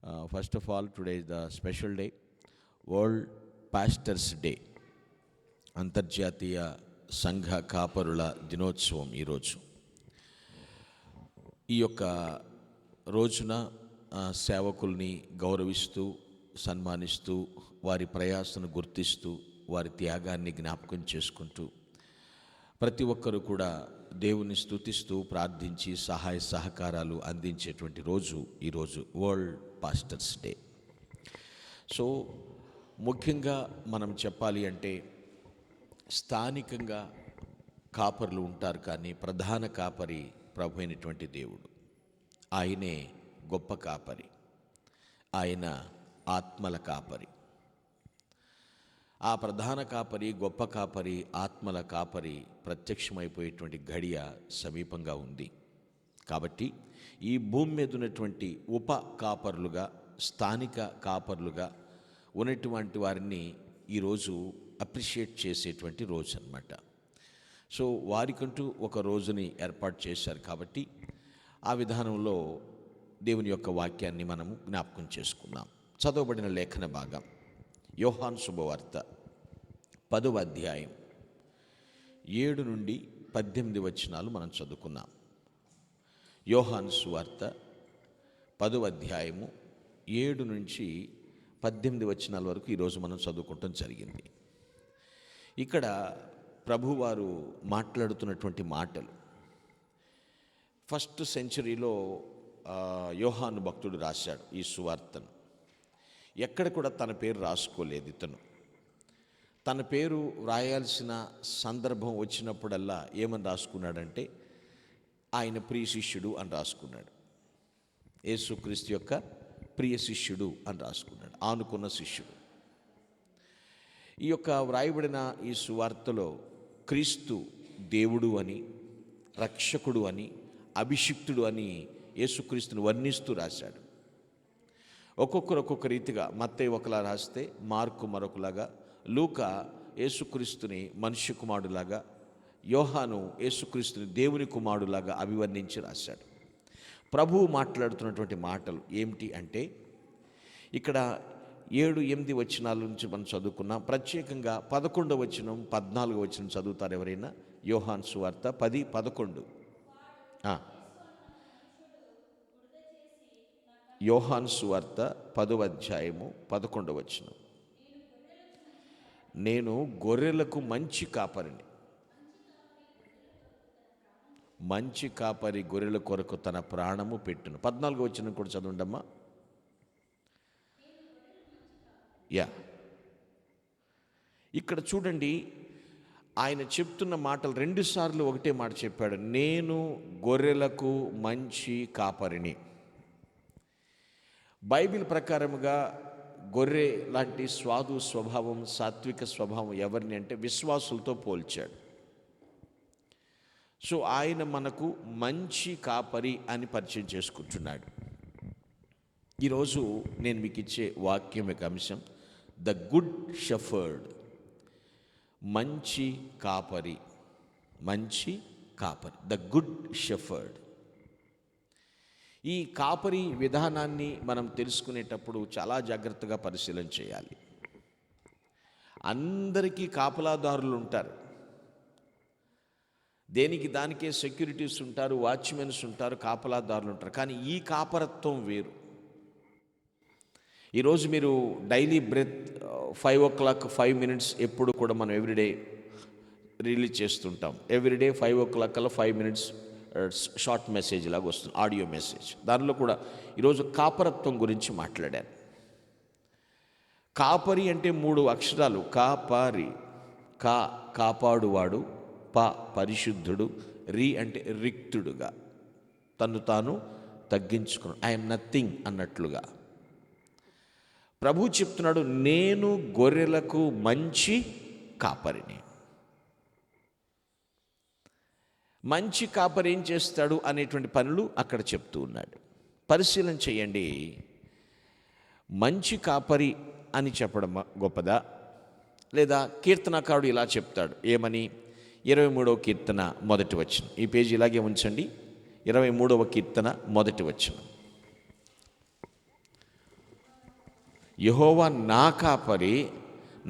First of all, today is the special day, World Pastors Day. అంతర్జాతీయ సంఘ కాపరుల దినోత్సవం ఈరోజు. ఈ యొక్క రోజున సేవకుల్ని గౌరవిస్తూ, సన్మానిస్తూ, వారి ప్రయాసను గుర్తిస్తూ, వారి త్యాగాన్ని జ్ఞాపకం చేసుకుంటూ, ప్రతి ఒక్కరూ కూడా దేవుని స్తుతిస్తూ, ప్రార్థించి సహాయ సహకారాలు అందించేటువంటి రోజు ఈరోజు వరల్డ్ పాస్టర్స్ డే. సో ముఖ్యంగా మనం చెప్పాలి అంటే, స్థానికంగా కాపరులు ఉంటారు, కానీ ప్రధాన కాపరి ప్రభు అయినటువంటి దేవుడు. ఆయనే గొప్ప కాపరి, ఆయన ఆత్మల కాపరి. ఆ ప్రధాన కాపరి, గొప్ప కాపరి, ఆత్మల కాపరి ప్రత్యక్షమైపోయేటువంటి గడియ సమీపంగా ఉంది. కాబట్టి ఈ భూమి మీద ఉన్నటువంటి ఉప కాపరులుగా, స్థానిక కాపరులుగా ఉన్నటువంటి వారిని ఈరోజు అప్రిషియేట్ చేసేటువంటి రోజు అన్నమాట. సో వారికంటూ ఒక రోజుని ఏర్పాటు చేశారు. కాబట్టి ఆ విధానంలో దేవుని యొక్క వాక్యాన్ని మనము జ్ఞాపకం చేసుకున్నాం. చదవబడిన లేఖన భాగం యోహాను శుభవార్త 10వ అధ్యాయం 7 నుండి 18 వచనాలు మనం చదువుకున్నాం. యోహాను సువార్త 10వ అధ్యాయము 7 నుంచి 18 వచనాల వరకు ఈరోజు మనం చదువుకుంటాం జరిగింది. ఇక్కడ ప్రభువారు మాట్లాడుతున్నటువంటి మాటలు ఫస్ట్ సెంచరీలో యోహాను భక్తుడు రాశాడు ఈ సువార్తను. ఎక్కడ కూడా తన పేరు రాసుకోలేదు. ఇతను తన పేరు వ్రాయాల్సిన సందర్భం వచ్చినప్పుడల్లా ఏమని రాసుకున్నాడంటే, ఆయన ప్రియ శిష్యుడు అని రాసుకున్నాడు. యేసుక్రీస్తు యొక్క ప్రియ శిష్యుడు అని రాసుకున్నాడు, ఆనుకున్న శిష్యుడు. ఈ యొక్క వ్రాయబడిన ఈ సువార్తలో క్రీస్తు దేవుడు అని, రక్షకుడు అని, అభిషిక్తుడు అని యేసుక్రీస్తుని వర్ణిస్తూ రాశాడు. ఒక్కొక్కరు ఒక్కొక్క రీతిగా, మత్తయి ఒకలా రాస్తే, మార్కు మరొకలాగా, లూకా యేసుక్రీస్తుని మనుష్య కుమారుడులాగా, యోహాను యేసుక్రీస్తుని దేవుని కుమారుడులాగా అభివర్ణించి రాశాడు. ప్రభువు మాట్లాడుతున్నటువంటి మాటలు ఏమిటి అంటే, ఇక్కడ 7-8 వచనాల నుంచి మనం చదువుకున్నాం. ప్రత్యేకంగా 11వ వచనం, 14వ వచనం చదువుతారు ఎవరైనా? యోహాను సువార్త 10-11. యోహాను సువార్త 10వ అధ్యాయము 11వ వచనం. నేను గొర్రెలకు మంచి కాపరిని, మంచి కాపరి గొర్రెల కొరకు తన ప్రాణము పెట్టును. 14వ వచనం కూడా చదవండమ్మా. ఇక్కడ చూడండి, ఆయన చెప్తున్న మాటలు 2 సార్లు ఒకటే మాట చెప్పాడు. నేను గొర్రెలకు మంచి కాపరిని. బైబిల్ ప్రకారముగా గొర్రె లాంటి స్వాదు స్వభావం, సాత్విక స్వభావం ఎవరిని అంటే విశ్వాసులతో పోల్చాడు. సో ఆయన మనకు మంచి కాపరి అని పరిచయం చేసుకుంటున్నాడు. ఈరోజు నేను మీకు ఇచ్చే వాక్యం యొక్క అంశం ద గుడ్ షెఫర్డ్. మంచి కాపరి, మంచి కాపరి, ద గుడ్ షెఫర్డ్. ఈ కాపరి విధానాన్ని మనం తెలుసుకునేటప్పుడు చాలా జాగ్రత్తగా పరిశీలన చేయాలి. అందరికీ కాపలాదారులు ఉంటారు, దేనికి దానికే సెక్యూరిటీస్ ఉంటారు, వాచ్మెన్స్ ఉంటారు, కాపలాదారులు ఉంటారు. కానీ ఈ కాపరత్వం వేరు. ఈరోజు మీరు డైలీ బ్రెత్ 5 o'clock 5 minutes ఎప్పుడు కూడా మనం ఎవ్రీడే రిలీజ్ చేస్తుంటాం. ఎవ్రీడే 5 o'clock కల్లా 5 minutes షార్ట్ మెసేజ్ లాగా వస్తుంది, ఆడియో మెసేజ్. దానిలో కూడా ఈరోజు కాపరత్వం గురించి మాట్లాడాను. కాపరి అంటే 3 అక్షరాలు. కాపరి, కా కాపాడువాడు, ప పరిశుద్ధుడు, రి అంటే రిక్తుడుగా, తను తాను తగ్గించుకున్నాడు, ఐఎమ్ నథింగ్ అన్నట్లుగా. ప్రభు చెప్తున్నాడు, నేను గొర్రెలకు మంచి కాపరిని. మంచి కాపరి ఏం చేస్తాడు అనేటువంటి పనులు అక్కడ చెప్తూ ఉన్నాడు. పరిశీలన చేయండి. మంచి కాపరి అని చెప్పడం గొప్పదా? లేదా కీర్తనకారుడు ఇలా చెప్తాడు ఏమని? 23వ కీర్తన 1వ వచనం. ఈ పేజీ ఇలాగే ఉంచండి. 23వ కీర్తన 1వ వచనం. యెహోవా నా కాపరి,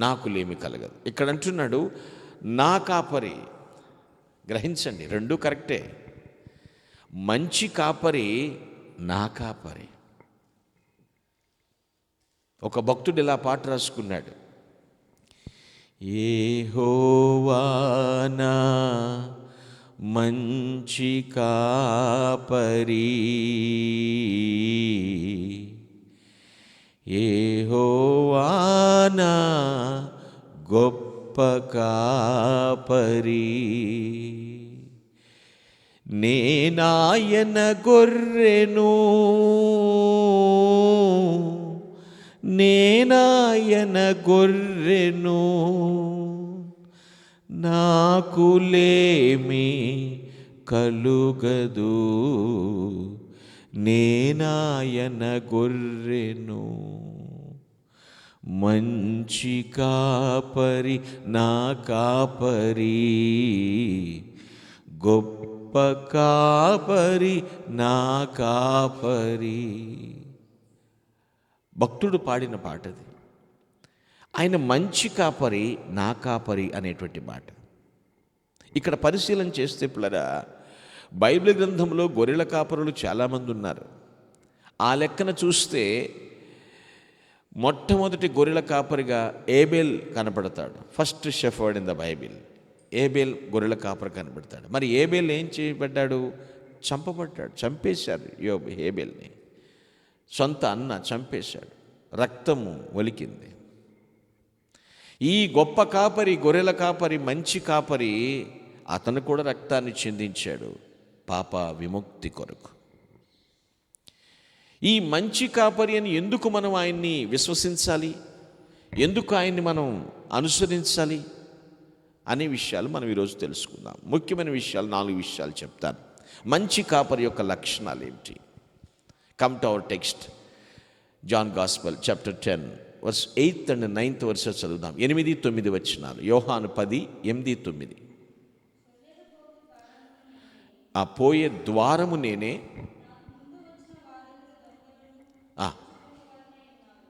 నాకు లేమి కలగదు. ఇక్కడ అంటున్నాడు నా కాపరి. గ్రహించండి, రెండూ కరెక్టే. మంచి కాపరి, నా కాపరి. ఒక భక్తుడు ఇలా పాట రాసుకున్నాడు, యెహోవా నా మంచి కాపరి, యెహోవా నా గొప్ప కాపరి, నేనాయన గొర్రెను, నేనాయన గొర్రెను, నాకు లేమి కలుగదు, నేనాయన గొర్రెను. మంచి కాపరి నా కాపరి, గొప్ప కాపరి నా కాపరి. భక్తుడు పాడిన పాటది. ఆయన మంచి కాపరి, నా కాపరి అనేటువంటి మాట. ఇక్కడ పరిశీలన చేస్తే పిల్లరా, బైబిల్ గ్రంథంలో గొర్రెల కాపరులు చాలామంది ఉన్నారు. ఆ లెక్కన చూస్తే మొట్టమొదటి గొర్రెల కాపరిగా ఏబేల్ కనపడతాడు. First shepherd in the Bible. Abel గొర్రెల కాపరి కనపడతాడు. మరి ఏబేల్ ఏం చేయబడ్డాడు? చంపబడ్డాడు, చంపేశారు ఏబేల్ని. సొంత అన్న చంపేశాడు, రక్తము ఒలికింది. ఈ గొప్ప కాపరి, గొర్రెల కాపరి, మంచి కాపరి, అతను కూడా రక్తాన్ని చిందించాడు పాప విముక్తి కొరకు. ఈ మంచి కాపరి అని ఎందుకు మనం ఆయన్ని విశ్వసించాలి, ఎందుకు ఆయన్ని మనం అనుసరించాలి అనే విషయాలు మనం ఈరోజు తెలుసుకుందాం. ముఖ్యమైన విషయాలు 4 విషయాలు చెప్తాను. మంచి కాపరి యొక్క లక్షణాలు ఏమిటి? Come to our text, John gospel chapter 10 verse 8th and 9th verses చదువుదాం. 8, 9 వచనాలు. యోహాను 10, 8, 9. ఆ పోయే ద్వారము నేనే.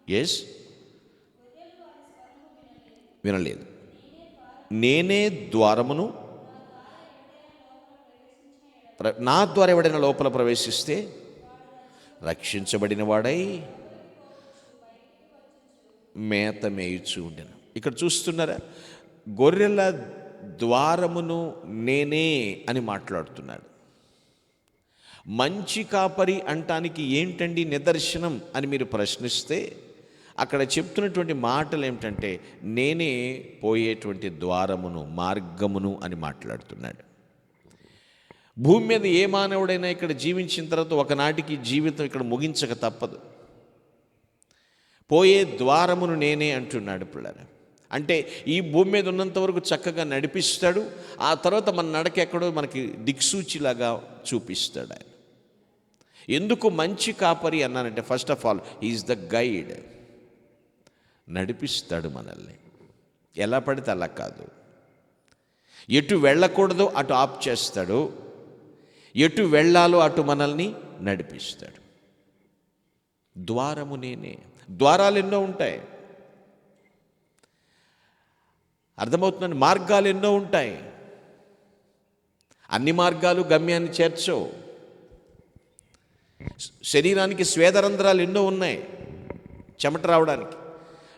ఎస్, వినలేదు. నేనే ద్వారమును, నా ద్వారా ఎవడైనా లోపల ప్రవేశిస్తే రక్షించబడిన వాడై మేత మేయుచు ఉండెను. ఇక్కడ చూస్తున్నారా, గొర్రెల ద్వారమును నేనే అని మాట్లాడుతున్నాడు. మంచి కాపరి అంటానికి ఏంటండి నిదర్శనం అని మీరు ప్రశ్నిస్తే, అక్కడ చెప్తున్నటువంటి మాటలు ఏమిటంటే నేనే పోయేటువంటి ద్వారమును, మార్గమును అని మాట్లాడుతున్నాడు. భూమి మీద ఏ మానవుడైనా ఇక్కడ జీవించిన తర్వాత ఒకనాటికి జీవితం ఇక్కడ ముగించక తప్పదు. పోయే ద్వారమును నేనే అంటున్నాడు పిల్లలు. అంటే ఈ భూమి మీద ఉన్నంత వరకు చక్కగా నడిపిస్తాడు, ఆ తర్వాత మన నడక ఎక్కడో మనకి దిక్సూచిలాగా చూపిస్తాడు ఆయన. ఎందుకు మంచి కాపరి అన్నానంటే, first of all is the guide. నడిపిస్తాడు మనల్ని, ఎలా పడితే అలా కాదు. ఎటు వెళ్ళకూడదో అటు ఆప్ చేస్తాడు, ఎటు వెళ్ళాలో అటు మనల్ని నడిపిస్తాడు. ద్వారము నేనే. ద్వారాలు ఎన్నో ఉంటాయి, అర్థమవుతుందండి. మార్గాలు ఎన్నో ఉంటాయి, అన్ని మార్గాలు గమ్యాన్ని చేర్చవు. శరీరానికి స్వేదరంధ్రాలు ఎన్నో ఉన్నాయి చెమట రావడానికి,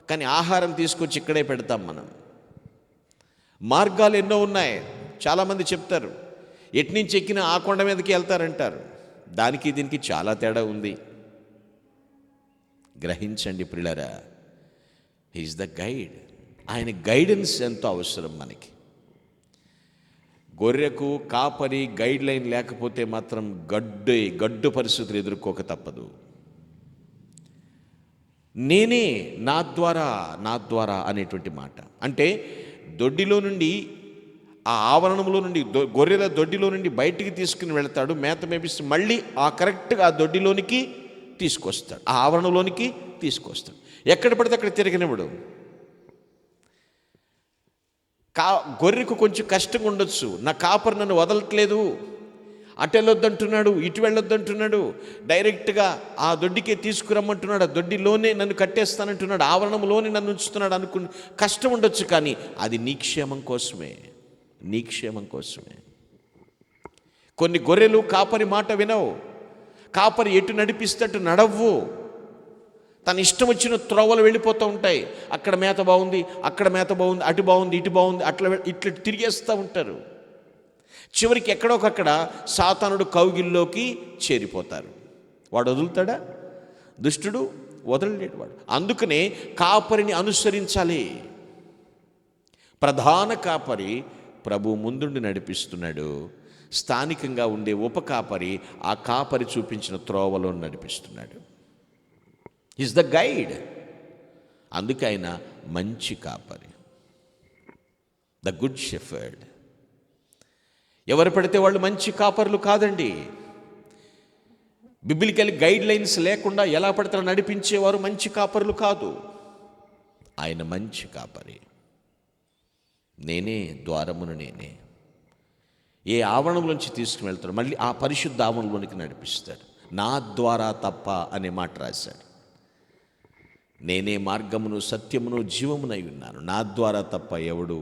కానీ ఆహారం తీసుకొచ్చి ఇక్కడే పెడతాం మనం. మార్గాలు ఎన్నో ఉన్నాయి. చాలామంది చెప్తారు ఎట్నుంచి ఎక్కినా ఆ కొండ మీదకి వెళ్తారంటారు. దానికి దీనికి చాలా తేడా ఉంది. గ్రహించండి ప్రియులారా, హీఈస్ ద గైడ్. ఆయన గైడెన్స్ ఎంతో అవసరం మనకి. గొర్రెకు కాపరి గైడ్ లైన్ లేకపోతే మాత్రం గడ్డు పరిస్థితులు ఎదుర్కోక తప్పదు. నేనే, నా ద్వారా అనేటువంటి మాట అంటే దొడ్డిలో నుండి, ఆ ఆవరణంలో నుండి, గొర్రెల దొడ్డిలో నుండి బయటికి తీసుకుని వెళ్తాడు, మేత మేపిస్తూ మళ్ళీ ఆ కరెక్ట్గా ఆ దొడ్డిలోనికి తీసుకొస్తాడు, ఆ ఆవరణలోనికి తీసుకొస్తాడు. ఎక్కడ పడితే అక్కడ తిరగనివ్వడు. గొర్రెకు కొంచెం కష్టంగా ఉండొచ్చు, నా కాపరి నన్ను వదలట్లేదు అటు వెళ్ళొద్దంటున్నాడు, ఇటు వెళ్ళొద్దంటున్నాడు, డైరెక్ట్గా ఆ దొడ్డికే తీసుకురమ్మంటున్నాడు, ఆ దొడ్డిలోనే నన్ను కట్టేస్తానంటున్నాడు, ఆవరణంలోనే నన్ను ఉంచుతున్నాడు అనుకుని కష్టం ఉండొచ్చు, కానీ అది నీ క్షేమం కోసమే, నీ క్షేమం కోసమే. కొన్ని గొర్రెలు కాపరి మాట వినవు, కాపరి ఎటు నడిపిస్తే అటు నడవ్వు, తన ఇష్టం వచ్చిన త్రోవలు వెళ్ళిపోతూ ఉంటాయి. అక్కడ మేత బాగుంది, అక్కడ మేత బాగుంది, అటు బాగుంది, ఇటు బాగుంది, ఇట్లా తిరిగేస్తూ ఉంటారు. చివరికి ఎక్కడొకక్కడ సాతానుడు కౌగిల్లోకి చేరిపోతారు. వాడు వదులుతాడా? దుష్టుడు వదలలేడు వాడు. అందుకనే కాపరిని అనుసరించాలి. ప్రధాన కాపరి ప్రభు ముందుండి నడిపిస్తున్నాడు, స్థానికంగా ఉండే ఉప కాపరి ఆ కాపరి చూపించిన త్రోవలో నడిపిస్తున్నాడు. Is the guide. అందుకే ఆయన మంచి కాపరి, ద గుడ్ షెఫర్డ్. ఎవరు పడితే వాళ్ళు మంచి కాపర్లు కాదండి. బిబ్లికల్ గైడ్ లైన్స్ లేకుండా ఎలా పడితే నడిపించేవారు మంచి కాపర్లు కాదు. ఆయన మంచి కాపరి. నేనే ద్వారమును, నేనే. ఏ ఆవరణంలోంచి తీసుకుని వెళ్తాడు, మళ్ళీ ఆ పరిశుద్ధ ఆవరణలోనికి నడిపిస్తాడు. నా ద్వారా తప్ప అనే మాట రాశాడు. నేనే మార్గమును, సత్యమును, జీవమునై ఉన్నాను. నా ద్వారా తప్ప ఎవడు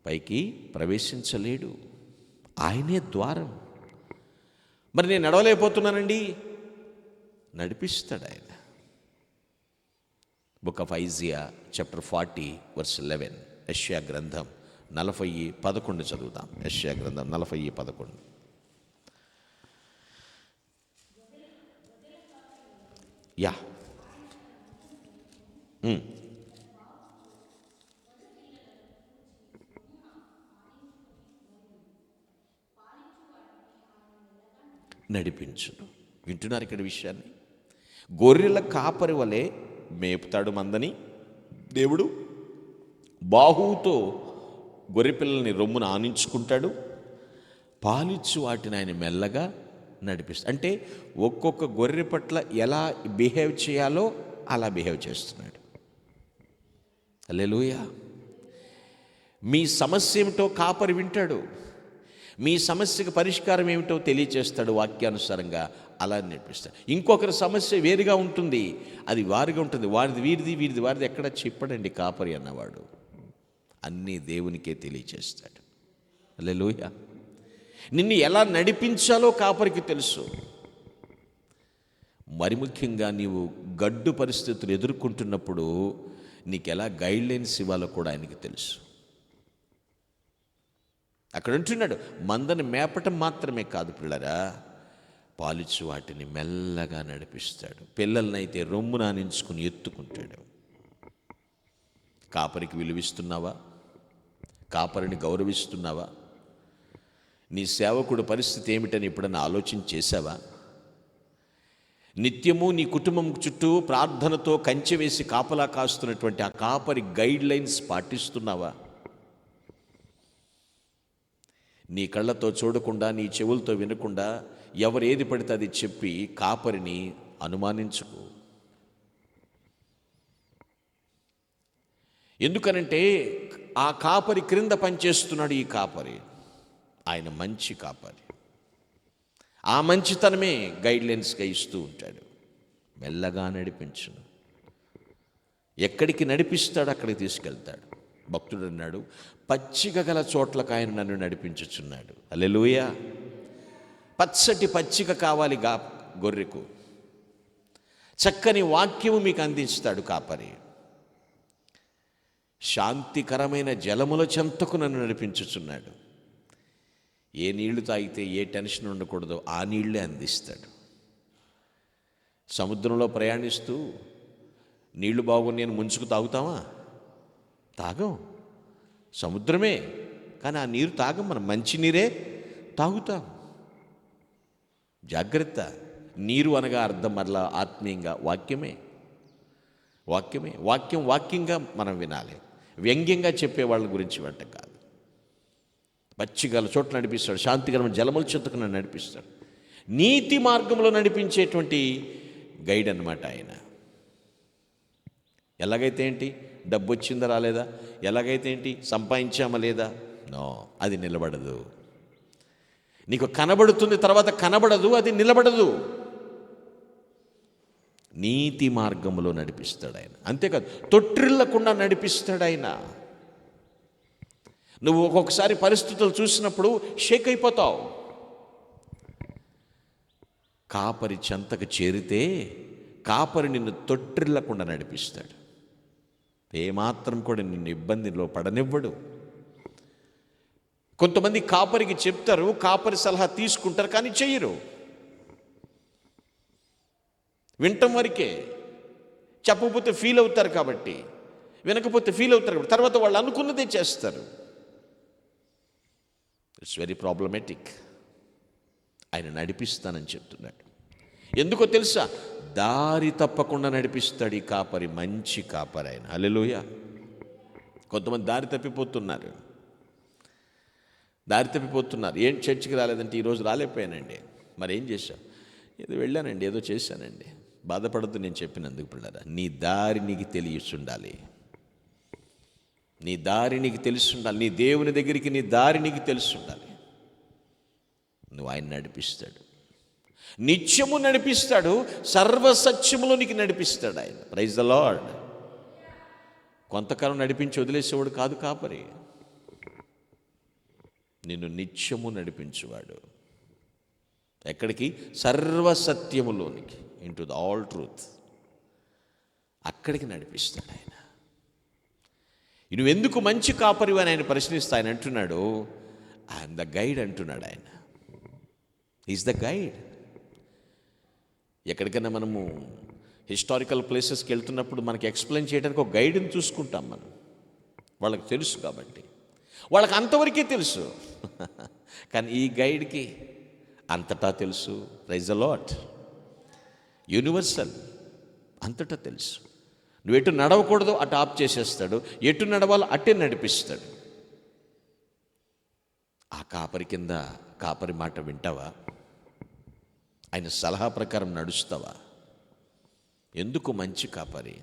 పైకి ప్రవేశించలేడు. ఆయనే ద్వారం. మరి నేను నడవలేకపోతున్నానండి, నడిపిస్తాడు ఆయన. Book of Isaiah chapter 40 verse 11. యెషయా గ్రంథం 40:11 చదువుతాం. యెషయా గ్రంథం 40:11. యా నడిపించును. వింటున్నారు ఇక్కడ విషయాన్ని? గొర్రెల కాపరి వలె మేపుతాడు మందని దేవుడు. బాహువుతో గొర్రె పిల్లల్ని రొమ్మున ఆనించుకుంటాడు, పాలిచ్చు వాటిని ఆయన మెల్లగా నడిపిస్తాడు. అంటే ఒక్కొక్క గొర్రె పట్ల ఎలా బిహేవ్ చేయాలో అలా బిహేవ్ చేస్తున్నాడు. హల్లెలూయా. మీ సమస్య ఏమిటో కాపరి వింటాడు, మీ సమస్యకు పరిష్కారం ఏమిటో తెలియచేస్తాడు, వాక్యానుసారంగా అలా నేర్పిస్తాడు. ఇంకొకరి సమస్య వేరుగా ఉంటుంది, అది వారిగా ఉంటుంది, వారిది వీరిది, వీరిది వారిది ఎక్కడ చెప్పడండి కాపరి అన్నవాడు. అన్నీ దేవునికే తెలియచేస్తాడు. హల్లెలూయా. నిన్ను ఎలా నడిపించాలో కాపరికి తెలుసు. మరి ముఖ్యంగా నీవు గడ్డు పరిస్థితులు ఎదుర్కొంటున్నప్పుడు నీకు ఎలా గైడ్లైన్స్ ఇవ్వాలో కూడా ఆయనకి తెలుసు. అక్కడ ఉంటున్నాడు. మందని మేపటం మాత్రమే కాదు పిల్లరా, పాలిచ్చు వాటిని మెల్లగా నడిపిస్తాడు. పిల్లలనైతే రొమ్మున ఆనించుకుని ఎత్తుకుంటాడు. కాపరికి విలువిస్తున్నావా? కాపరిని గౌరవిస్తున్నావా? నీ సేవకుడు పరిస్థితి ఏమిటని ఎప్పుడన్నా ఆలోచన చేశావా? నిత్యము నీ కుటుంబం చుట్టూ ప్రార్థనతో కంచె వేసి కాపలా కాస్తున్నటువంటి ఆ కాపరి గైడ్ లైన్స్ పాటిస్తున్నావా? నీ కళ్ళతో చూడకుండా, నీ చెవులతో వినకుండా ఎవరు ఏది పడితే అది చెప్పి కాపరిని అనుమానించుకో. ఎందుకనంటే ఆ కాపరి క్రింద పనిచేస్తున్నాడు. ఈ కాపరి ఆయన మంచి కాపరి. ఆ మంచితనమే గైడ్లైన్స్గా ఇస్తూ ఉంటాడు. మెల్లగా నడిపించును. ఎక్కడికి నడిపిస్తాడు అక్కడికి తీసుకెళ్తాడు. భక్తుడు అన్నాడు, పచ్చిక గల చోట్లకు ఆయన నన్ను నడిపించుచున్నాడు. హల్లెలూయా. పచ్చటి పచ్చిక కావాలి గొర్రెకు. చక్కని వాక్యము మీకు అందిస్తాడు కాపరి. శాంతికరమైన జలముల చెంతకు నన్ను నడిపించుచున్నాడు. ఏ నీళ్లు తాగితే ఏ టెన్షన్ ఉండకూడదో ఆ నీళ్లే అందిస్తాడు. సముద్రంలో ప్రయాణిస్తూ నీళ్లు బాగున్నాయని ముంచుకు తాగుతామా? తాగం. సముద్రమే, కానీ ఆ నీరు తాగం. మనం మంచి నీరే తాగుతాం. జాగ్రత్త. నీరు అనగా అర్థం మరలా ఆత్మీయంగా వాక్యమే. వాక్యంగా మనం వినాలి. వ్యంగ్యంగా చెప్పే వాళ్ళ గురించి వెంట కాదు. పచ్చిగల చోట్ల నడిపిస్తాడు. శాంతికరమైన జలముల చెంతకు నన్ను నడిపిస్తాడు. నీతి మార్గంలో నడిపించేటువంటి గైడ్ అన్నమాట ఆయన. ఎలాగైతే ఏంటి, డబ్బు వచ్చిందా రాలేదా, ఎలాగైతే ఏంటి, సంపాదించామా లేదా, నో, అది నిలబడదు. నీకు కనబడుతుంది, తర్వాత కనబడదు, అది నిలబడదు. నీతి మార్గంలో నడిపిస్తాడు ఆయన. అంతేకాదు, తొట్టిల్లకుండా నడిపిస్తాడు ఆయన. నువ్వు ఒక్కొక్కసారి పరిస్థితులు చూసినప్పుడు షేక్ అయిపోతావు. కాపరి చెంతకు చేరితే కాపరి నిన్ను తొట్టిల్లకుండా నడిపిస్తాడు. ఏమాత్రం కూడా నిన్ను ఇబ్బందిలో పడనివ్వడు. కొంతమంది కాపరికి చెప్తారు, కాపరి సలహా తీసుకుంటారు, కానీ చెయ్యరు. వింటం వరకే. చెప్పకపోతే ఫీల్ అవుతారు కాబట్టి, వినకపోతే ఫీల్ అవుతారు కాబట్టి తర్వాత వాళ్ళు అనుకున్నదే చేస్తారు. It's very problematic. ఆయన నడిపిస్తానని చెప్తున్నాడు. ఎందుకో తెలుసా? దారి తప్పకుండా నడిపిస్తాడు ఈ కాపరి. మంచి కాపరి ఆయన. హల్లెలూయా. కొంతమంది దారి తప్పిపోతున్నారు. ఏం చర్చికి రాలేదంటే, ఈరోజు రాలేకపోయానండి. మరి ఏం చేశా? ఏదో వెళ్ళానండి, ఏదో చేశానండి. బాధపడద్దు నేను చెప్పినందుకు పిల్లరా. నీ దారి నీకు తెలియచుండాలి. నీ దారి నీకు తెలుసుండాలి. నీ దేవుని దగ్గరికి నీ దారి నీకు తెలుసుండాలి. నువ్వు ఆయన నడిపిస్తాడు, నిత్యము నడిపిస్తాడు, సర్వసత్యములో నీకు నడిపిస్తాడు ఆయన. Praise the Lord. కొంతకాలం నడిపించి వదిలేసేవాడు కాదు కాపరి. నిన్ను నిత్యము నడిపించువాడు. ఎక్కడికి? సర్వసత్యములోనికి, into the all truth. అక్కడికి నడిపిస్తాడు ఆయన. నువ్వెందుకు మంచి కాపరి అని ఆయన ప్రశ్నిస్తా. ఆయన అంటున్నాడు, ఐఎమ్ ద గైడ్ అంటున్నాడు ఆయన. Is the guide. ఎక్కడికైనా మనము హిస్టారికల్ ప్లేసెస్కి వెళ్తున్నప్పుడు మనకి ఎక్స్ప్లెయిన్ చేయడానికి ఒక గైడ్ని చూసుకుంటాం మనం. వాళ్ళకి తెలుసు కాబట్టి, వాళ్ళకి అంతవరకే తెలుసు. కానీ ఈ గైడ్కి అంతటా తెలుసు. Praise the lord. యూనివర్సల్, అంతటా తెలుసు. నువ్వు ఎటు నడవకూడదో అటు ఆప్ చేసేస్తాడు, ఎటు నడవాలో అట్టే నడిపిస్తాడు. ఆ కాపరి కింద కాపరి మాట వింటావా? ఆయన సలహా ప్రకారం నడుస్తావా? ఎందుకు మంచి కాపరి?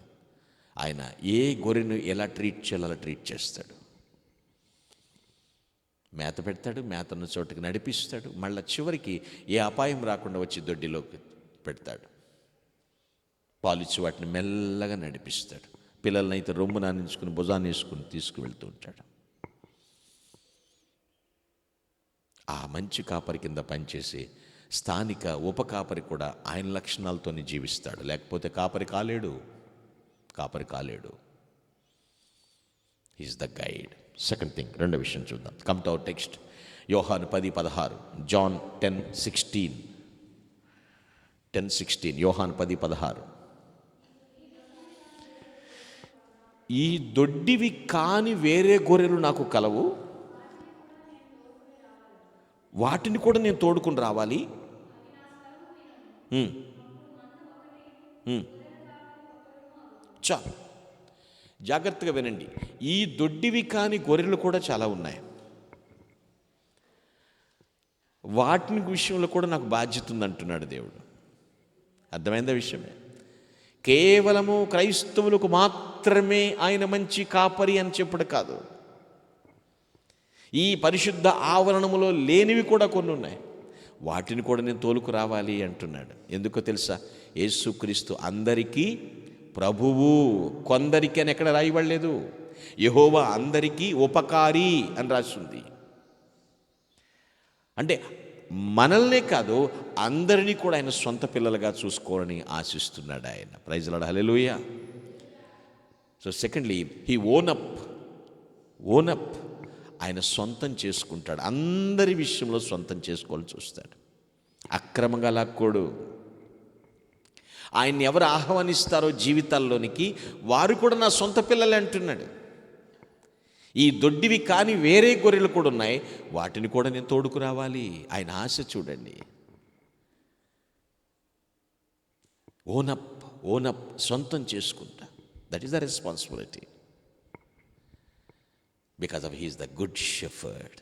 ఆయన ఏ గొర్రెను ఎలా ట్రీట్ చేయాలో అలా ట్రీట్ చేస్తాడు. మేత పెడతాడు, మేతన్న చోటుకి నడిపిస్తాడు. మళ్ళీ చివరికి ఏ అపాయం రాకుండా వచ్చి దొడ్డిలోకి పెడతాడు. పాలిచ్చి వాటిని మెల్లగా నడిపిస్తాడు. పిల్లల్ని అయితే రొమ్ము నానించుకుని భుజాన్ని వేసుకుని తీసుకువెళ్తూ ఉంటాడు. ఆ మంచి కాపరి కింద పనిచేసి స్థానిక ఉపకాపరి కూడా ఆయన లక్షణాలతోనే జీవిస్తాడు. లేకపోతే కాపరి కాలేడు. Is the guide. Second thing, రెండో విషయం చూద్దాం. Come to our text. యోహాను 10:16, జాన్ 10:16. యోహాను 10:16. ఈ దొడ్డివి కాని వేరే గొర్రెలు నాకు కలవు, వాటిని కూడా నేను తోడుకుని రావాలి. చాలు, జాగ్రత్తగా వినండి. ఈ దొడ్డివి కాని గొర్రెలు కూడా చాలా ఉన్నాయి. వాటిని విషయంలో కూడా నాకు బాధ్యత ఉందంటున్నాడు దేవుడు. అర్థమైందా విషయమే? కేవలము క్రైస్తవులకు మాత్రమే ఆయన మంచి కాపరి అని చెప్పుడు కాదు. ఈ పరిశుద్ధ ఆవరణములో లేనివి కూడా కొన్ని ఉన్నాయి. వాటిని కూడా నేను తోలుకు రావాలి అంటున్నాడు. ఎందుకో తెలుసా? యేసుక్రీస్తు అందరికీ ప్రభువు, కొందరికి అని ఎక్కడ రాయబడలేదు. యెహోవా అందరికీ ఉపకారి అని రాసింది. అంటే మనల్నే కాదు, అందరినీ కూడా ఆయన సొంత పిల్లలుగా చూసుకోవాలని ఆశిస్తున్నాడు ఆయన. Praise the Lord. Hallelujah. So secondly, he own up. ఆయన సొంతం చేసుకుంటాడు. అందరి విషయంలో సొంతం చేసుకోవాలని చూస్తాడు. అక్రమంగా లాక్కోడు. ఆయన్ని ఎవరు ఆహ్వానిస్తారో జీవితాల్లోనికి, వారు కూడా నా సొంత పిల్లలే అంటున్నాడు. ఈ దొడ్డివి కానీ వేరే గొర్రెలు కూడా ఉన్నాయి, వాటిని కూడా నేను తోడుకు రావాలి. ఆయన ఆశ చూడండి. ఓనప్, సొంతం చేసుకుంటా. That is the responsibility. Because of he is the good shepherd.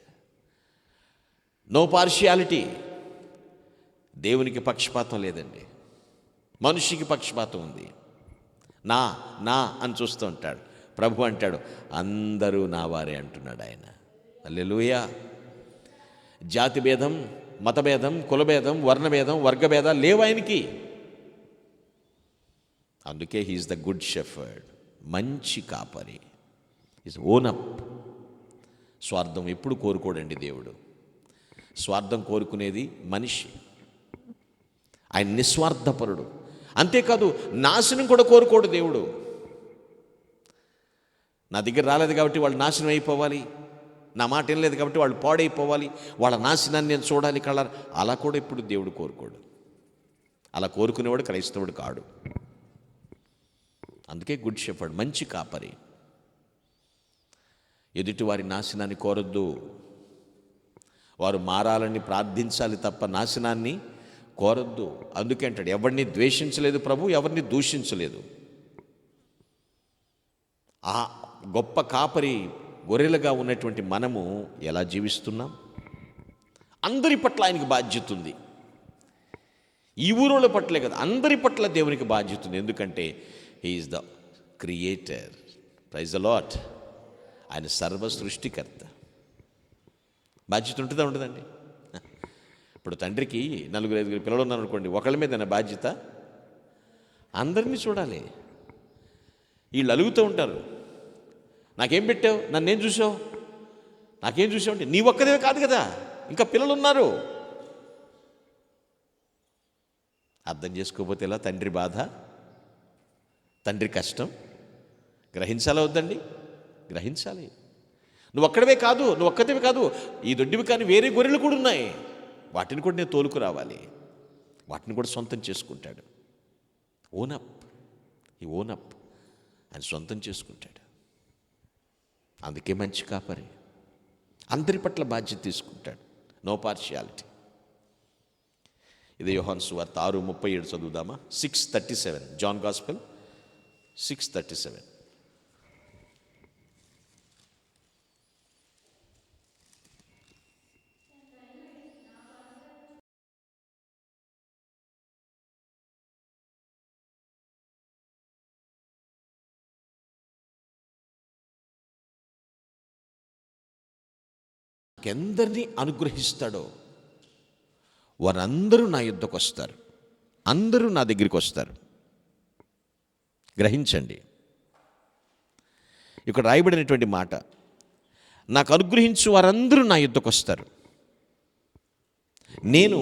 No partiality. దేవునికి పక్షపాతం లేదండి, మనిషికి పక్షపాతం ఉంది. నా అని చూస్తూ ఉంటాడు. ప్రభు అంటాడు, అందరూ నా వారే అంటున్నాడు ఆయన. హల్లెలూయా. జాతి భేదం, మతభేదం, కులభేదం, వర్ణభేదం, వర్గభేదాలు లేవు ఆయనకి. అందుకే హీఈస్ ద గుడ్ షెఫర్డ్, మంచి కాపరి. Is own up. స్వార్థం ఎప్పుడు కోరుకోడండి దేవుడు. స్వార్థం కోరుకునేది మనిషి. ఆయన నిస్వార్థపరుడు. అంతేకాదు నాశనం కూడా కోరుకోడు దేవుడు. నా దగ్గర రాలేదు కాబట్టి వాళ్ళు నాశనం అయిపోవాలి, నా మాట ఏం లేదు కాబట్టి వాళ్ళు పాడైపోవాలి, వాళ్ళ నాశనాన్ని నేను చూడాలి కలర్, అలా కూడా ఇప్పుడు దేవుడు కోరుకోడు. అలా కోరుకునేవాడు క్రైస్తవుడు కాడు. అందుకే గుడ్ షెఫర్డ్, మంచి కాపరి. ఎదుటి వారి నాశనాన్ని కోరొద్దు. వారు మారాలని ప్రార్థించాలి తప్ప నాశనాన్ని కోరొద్దు. అందుకే అంటాడు, ఎవరిని ద్వేషించలేదు ప్రభు, ఎవరిని దూషించలేదు. ఆ గొప్ప కాపరి గొర్రెలుగా ఉన్నటువంటి మనము ఎలా జీవిస్తున్నాం? అందరి పట్ల ఆయనకి బాధ్యత ఉంది. ఈ ఊరోళ్ళ పట్లే కదా, అందరి పట్ల దేవునికి బాధ్యత ఉంది. ఎందుకంటే he is the creator. Praise the Lord. ఆయన సర్వ సృష్టికర్త. బాధ్యత ఉంటుందా ఉండదండి? ఇప్పుడు తండ్రికి 4-5 పిల్లలు ఉన్నారనుకోండి, ఒకళ్ళ మీద బాధ్యత అందరినీ చూడాలి. వీళ్ళు అలుగుతూ ఉంటారు, నాకేం పెట్టావు, నన్నేం చూసావు, నాకేం చూసావు అంటే నీ ఒక్కదే కాదు కదా, ఇంకా పిల్లలు ఉన్నారు. అర్థం చేసుకోకపోతే ఎలా తండ్రి బాధ, తండ్రి కష్టం? గ్రహించాలా వద్దండి? గ్రహించాలి. నువ్వు ఒక్కడవే కాదు, నువ్వు ఒక్కదివి కాదు, ఈ దొడ్డివి కానీ వేరే గొర్రెలు కూడా ఉన్నాయి. వాటిని కూడా నేను తోలుకు రావాలి. వాటిని కూడా సొంతం చేసుకుంటాడు. ఓనప్. ఈ ఓనప్ ఆయన సొంతం చేసుకుంటాడు. అందుకే మంచి కాపరి. అందరి పట్ల బాధ్యత తీసుకుంటాడు. No partiality. ఇది యోహాను సువార్త 6:37 చదువుదామా? 6:37, జాన్ గాస్పెల్ 6:37. ఎందరిని అనుగ్రహిస్తాడో వారందరూ నా యుద్ధకు వస్తారు, అందరూ నా దగ్గరికి వస్తారు. గ్రహించండి, ఇక్కడ రాయబడినటువంటి మాట, నాకు అనుగ్రహించు వారందరూ నా యుద్ధకు వస్తారు, నేను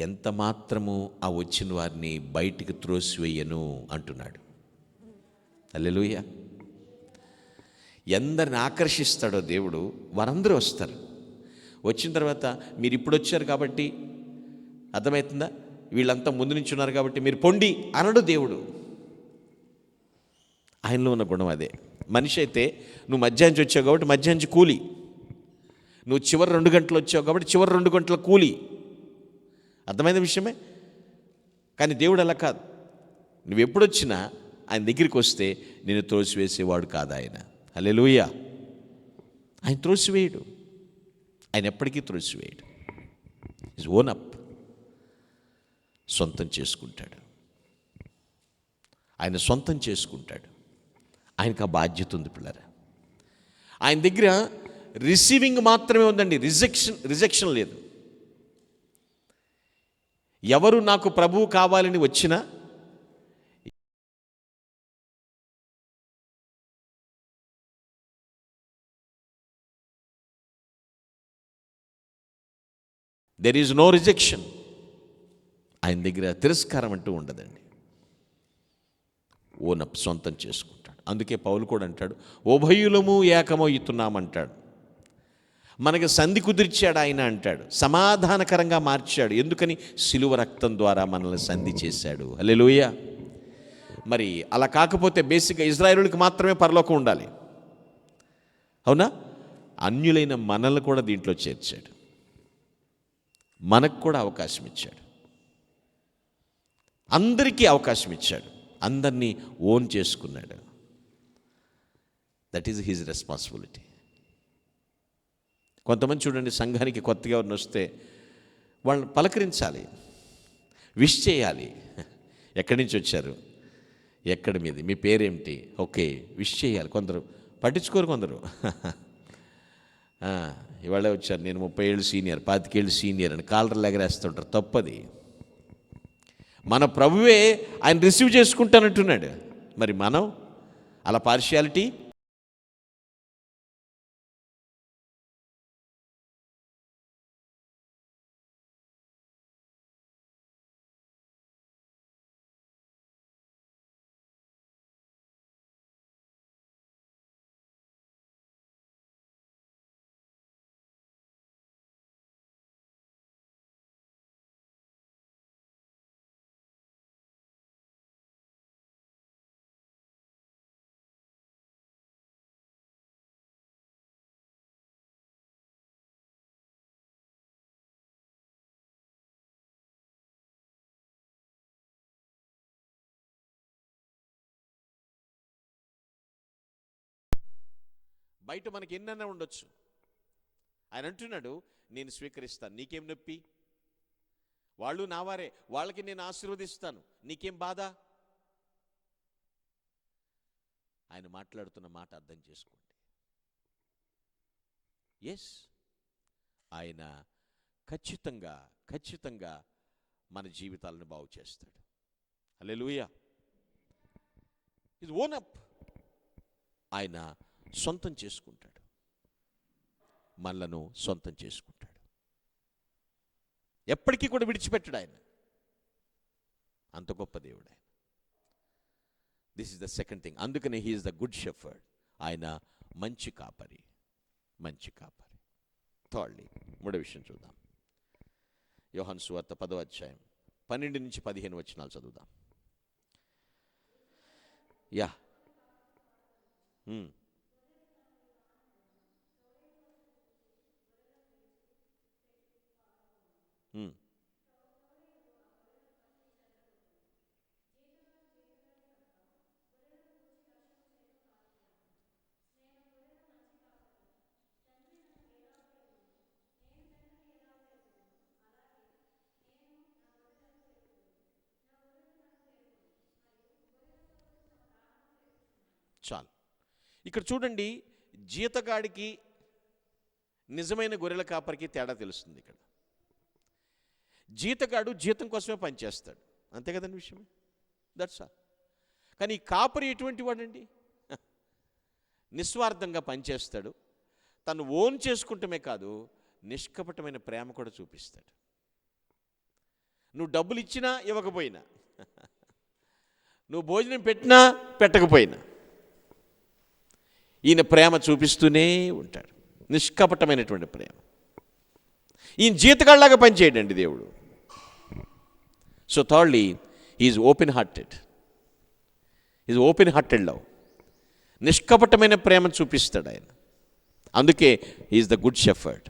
ఎంత మాత్రము ఆ వచ్చిన వారిని బయటికి త్రోసివేయను అంటున్నాడు. హల్లెలూయా. ఎందరిని ఆకర్షిస్తాడో దేవుడు వారందరూ వస్తారు. వచ్చిన తర్వాత మీరు ఇప్పుడు వచ్చారు కాబట్టి, అర్థమవుతుందా, వీళ్ళంతా ముందు నుంచి ఉన్నారు కాబట్టి మీరు పొండి అనడు దేవుడు. ఆయనలో ఉన్న గుణం అదే. మనిషి అయితే నువ్వు మధ్యాహ్నం వచ్చావు కాబట్టి మధ్యాహ్నం కూలి, నువ్వు చివరి 2 గంటలు వచ్చావు కాబట్టి చివరి 2 గంటల కూలి. అర్థమైన విషయమే. కానీ దేవుడు అలా కాదు. నువ్వు ఎప్పుడొచ్చినా ఆయన దగ్గరికి వస్తే నేను త్రోసివేసేవాడు కాదు ఆయన. హల్లెలూయా. ఆయన త్రోసివేయడు, ఆయన ఎప్పటికీ త్రోసివేయడు. Is own up. సొంతం చేసుకుంటాడు. ఆయన సొంతం చేసుకుంటాడు. ఆయనకు ఆ బాధ్యత ఉంది పిల్లరా. ఆయన దగ్గర రిసీవింగ్ మాత్రమే ఉందండి, రిజెక్షన్ లేదు. ఎవరు నాకు ప్రభువు కావాలని వచ్చినా దెర్ ఈజ్ నో రిజెక్షన్. ఆయన దగ్గర తిరస్కారం అంటూ ఉండదండి. ఓనప్, సొంతం చేసుకుంటాడు. అందుకే పౌలు కూడా అంటాడు, ఉభయులము ఏకమవుతున్నామంటాడు. మనకి సంధి కుదిర్చాడు ఆయన అంటాడు, సమాధానకరంగా మార్చాడు. ఎందుకని? శిలువ రక్తం ద్వారా మనల్ని సంధి చేశాడు. హల్లెలూయా. మరి అలా కాకపోతే బేసిక్గా ఇజ్రాయేలుకి మాత్రమే పరలోకం ఉండాలి, అవునా? అన్యులైన మనల్ని కూడా దీంట్లో చేర్చాడు. మనకు కూడా అవకాశం ఇచ్చాడు. అందరికీ అవకాశం ఇచ్చాడు. అందరినీ ఓన్ చేసుకున్నాడు. That is his responsibility. కొంతమంది చూడండి, సంఘానికి కొత్తగా ఎవరిని వస్తే వాళ్ళని పలకరించాలి, విష్ చేయాలి. ఎక్కడి నుంచి వచ్చారు, ఎక్కడ మీది, మీ పేరేమిటి, ఓకే విష్ చేయాలి. కొందరు పట్టించుకోరు, కొందరు ఆ, ఇవాళే వచ్చారు, నేను 30 ఏళ్ళు సీనియర్, 25 ఏళ్ళు సీనియర్ అని కాలర్లు ఎగరేస్తుంటారు. తప్పది. మన ప్రభువే ఆయన రిసీవ్ చేసుకుంటానంటున్నాడు. మరి మనం అలా పార్షియాలిటీ. బయట మనకి ఎన్నైనా ఉండొచ్చు. ఆయన అంటున్నాడు, నేను స్వీకరిస్తాను, నీకేం నొప్పి? వాళ్ళు నావారే, వాళ్ళకి నేను ఆశీర్వదిస్తాను, నీకేం బాధ? ఆయన మాట్లాడుతున్న మాట అర్థం చేసుకోండి. ఎస్, ఆయన ఖచ్చితంగా ఖచ్చితంగా మన జీవితాలను బాగు చేస్తాడు. హల్లెలూయా. ఇది ఓన్ అప్. ఆయన సొంతం చేసుకుంటాడు, మనలను సొంతం చేసుకుంటాడు. ఎప్పటికీ కూడా విడిచిపెట్టాడు ఆయన. అంత గొప్ప దేవుడు ఆయన. This is the second thing. అందుకనే he is the good shepherd. ఆయన మంచి కాపరి, మంచి కాపరి. థర్డ్లీ, మూడో విషయం చూద్దాం. యోహాను సువార్త 10వ అధ్యాయం 12 నుంచి 15 వచనాలు చదువుదాం. యా. చాలు. ఇక్కడ చూడండి, జీతగాడికి నిజమైన గొర్రెల కాపరికి తేడా తెలుస్తుంది. ఇక్కడ జీతగాడు జీతం కోసమే పనిచేస్తాడు, అంతే కదండి విషయం. That's all. కానీ ఈ కాపరి ఎటువంటి వాడండి? నిస్వార్థంగా పనిచేస్తాడు. తను ఓన్ చేసుకుంటమే కాదు, నిష్కపటమైన ప్రేమ కూడా చూపిస్తాడు. నువ్వు డబ్బులు ఇచ్చినా ఇవ్వకపోయినా, నువ్వు భోజనం పెట్టినా పెట్టకపోయినా, ఈయన ప్రేమ చూపిస్తూనే ఉంటాడు. నిష్కపటమైనటువంటి ప్రేమ. ఈయన జీతగాళ్ళలాగా పనిచేయడండి దేవుడు. So thirdly, is open hearted. Is open hearted love. నిష్కపటమైన ప్రేమను చూపిస్తాడు ఆయన. అందుకే ఈజ్ ద గుడ్ షెఫర్డ్,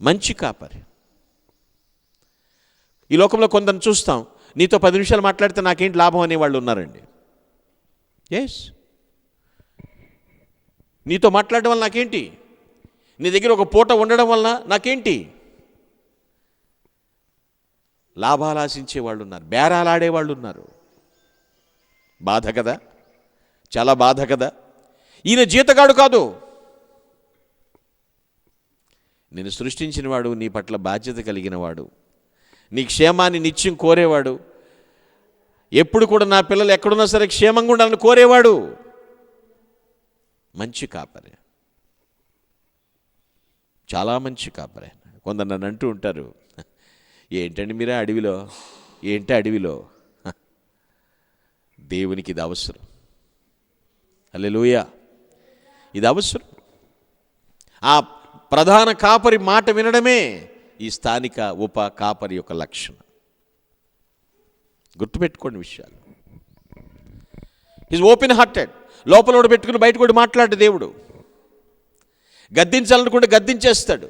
మంచి కాపరి. ఈ లోకంలో కొందరు చూస్తాం, నీతో 10 నిమిషాలు మాట్లాడితే నాకేంటి లాభం అనేవాళ్ళు ఉన్నారండి. ఎస్, నీతో మాట్లాడడం వల్ల నాకేంటి, నీ దగ్గర ఒక పూట ఉండడం వల్ల నాకేంటి. లాభాలు ఆశించే వాళ్ళు ఉన్నారు, బేరాలు ఆడేవాళ్ళు ఉన్నారు. బాధ కదా, చాలా బాధ కదా. ఈయన జీతగాడు కాదు. నేను సృష్టించినవాడు, నీ పట్ల బాధ్యత కలిగినవాడు, నీ క్షేమాన్ని నిత్యం కోరేవాడు, ఎప్పుడు కూడా నా పిల్లలు ఎక్కడున్నా సరే క్షేమంగా ఉండాలని కోరేవాడు. మంచి కాపరి, చాలా మంచి కాపరి. కొందరు నన్ను అంటూ ఉంటారు, ఏంటండి మీరే అడవిలో, ఏంటి అడవిలో? దేవునికి ఇది అవసరం. హల్లెలూయా. ఇది అవసరం. ఆ ప్రధాన కాపరి మాట వినడమే ఈ స్థానిక ఉప కాపరి యొక్క లక్షణం. గుర్తుపెట్టుకోండి విషయాలు. Is open hearted. లోపల కూడా పెట్టుకుని బయట కూడా మాట్లాడు దేవుడు. గద్దించాలనుకుంటే గద్దించేస్తాడు.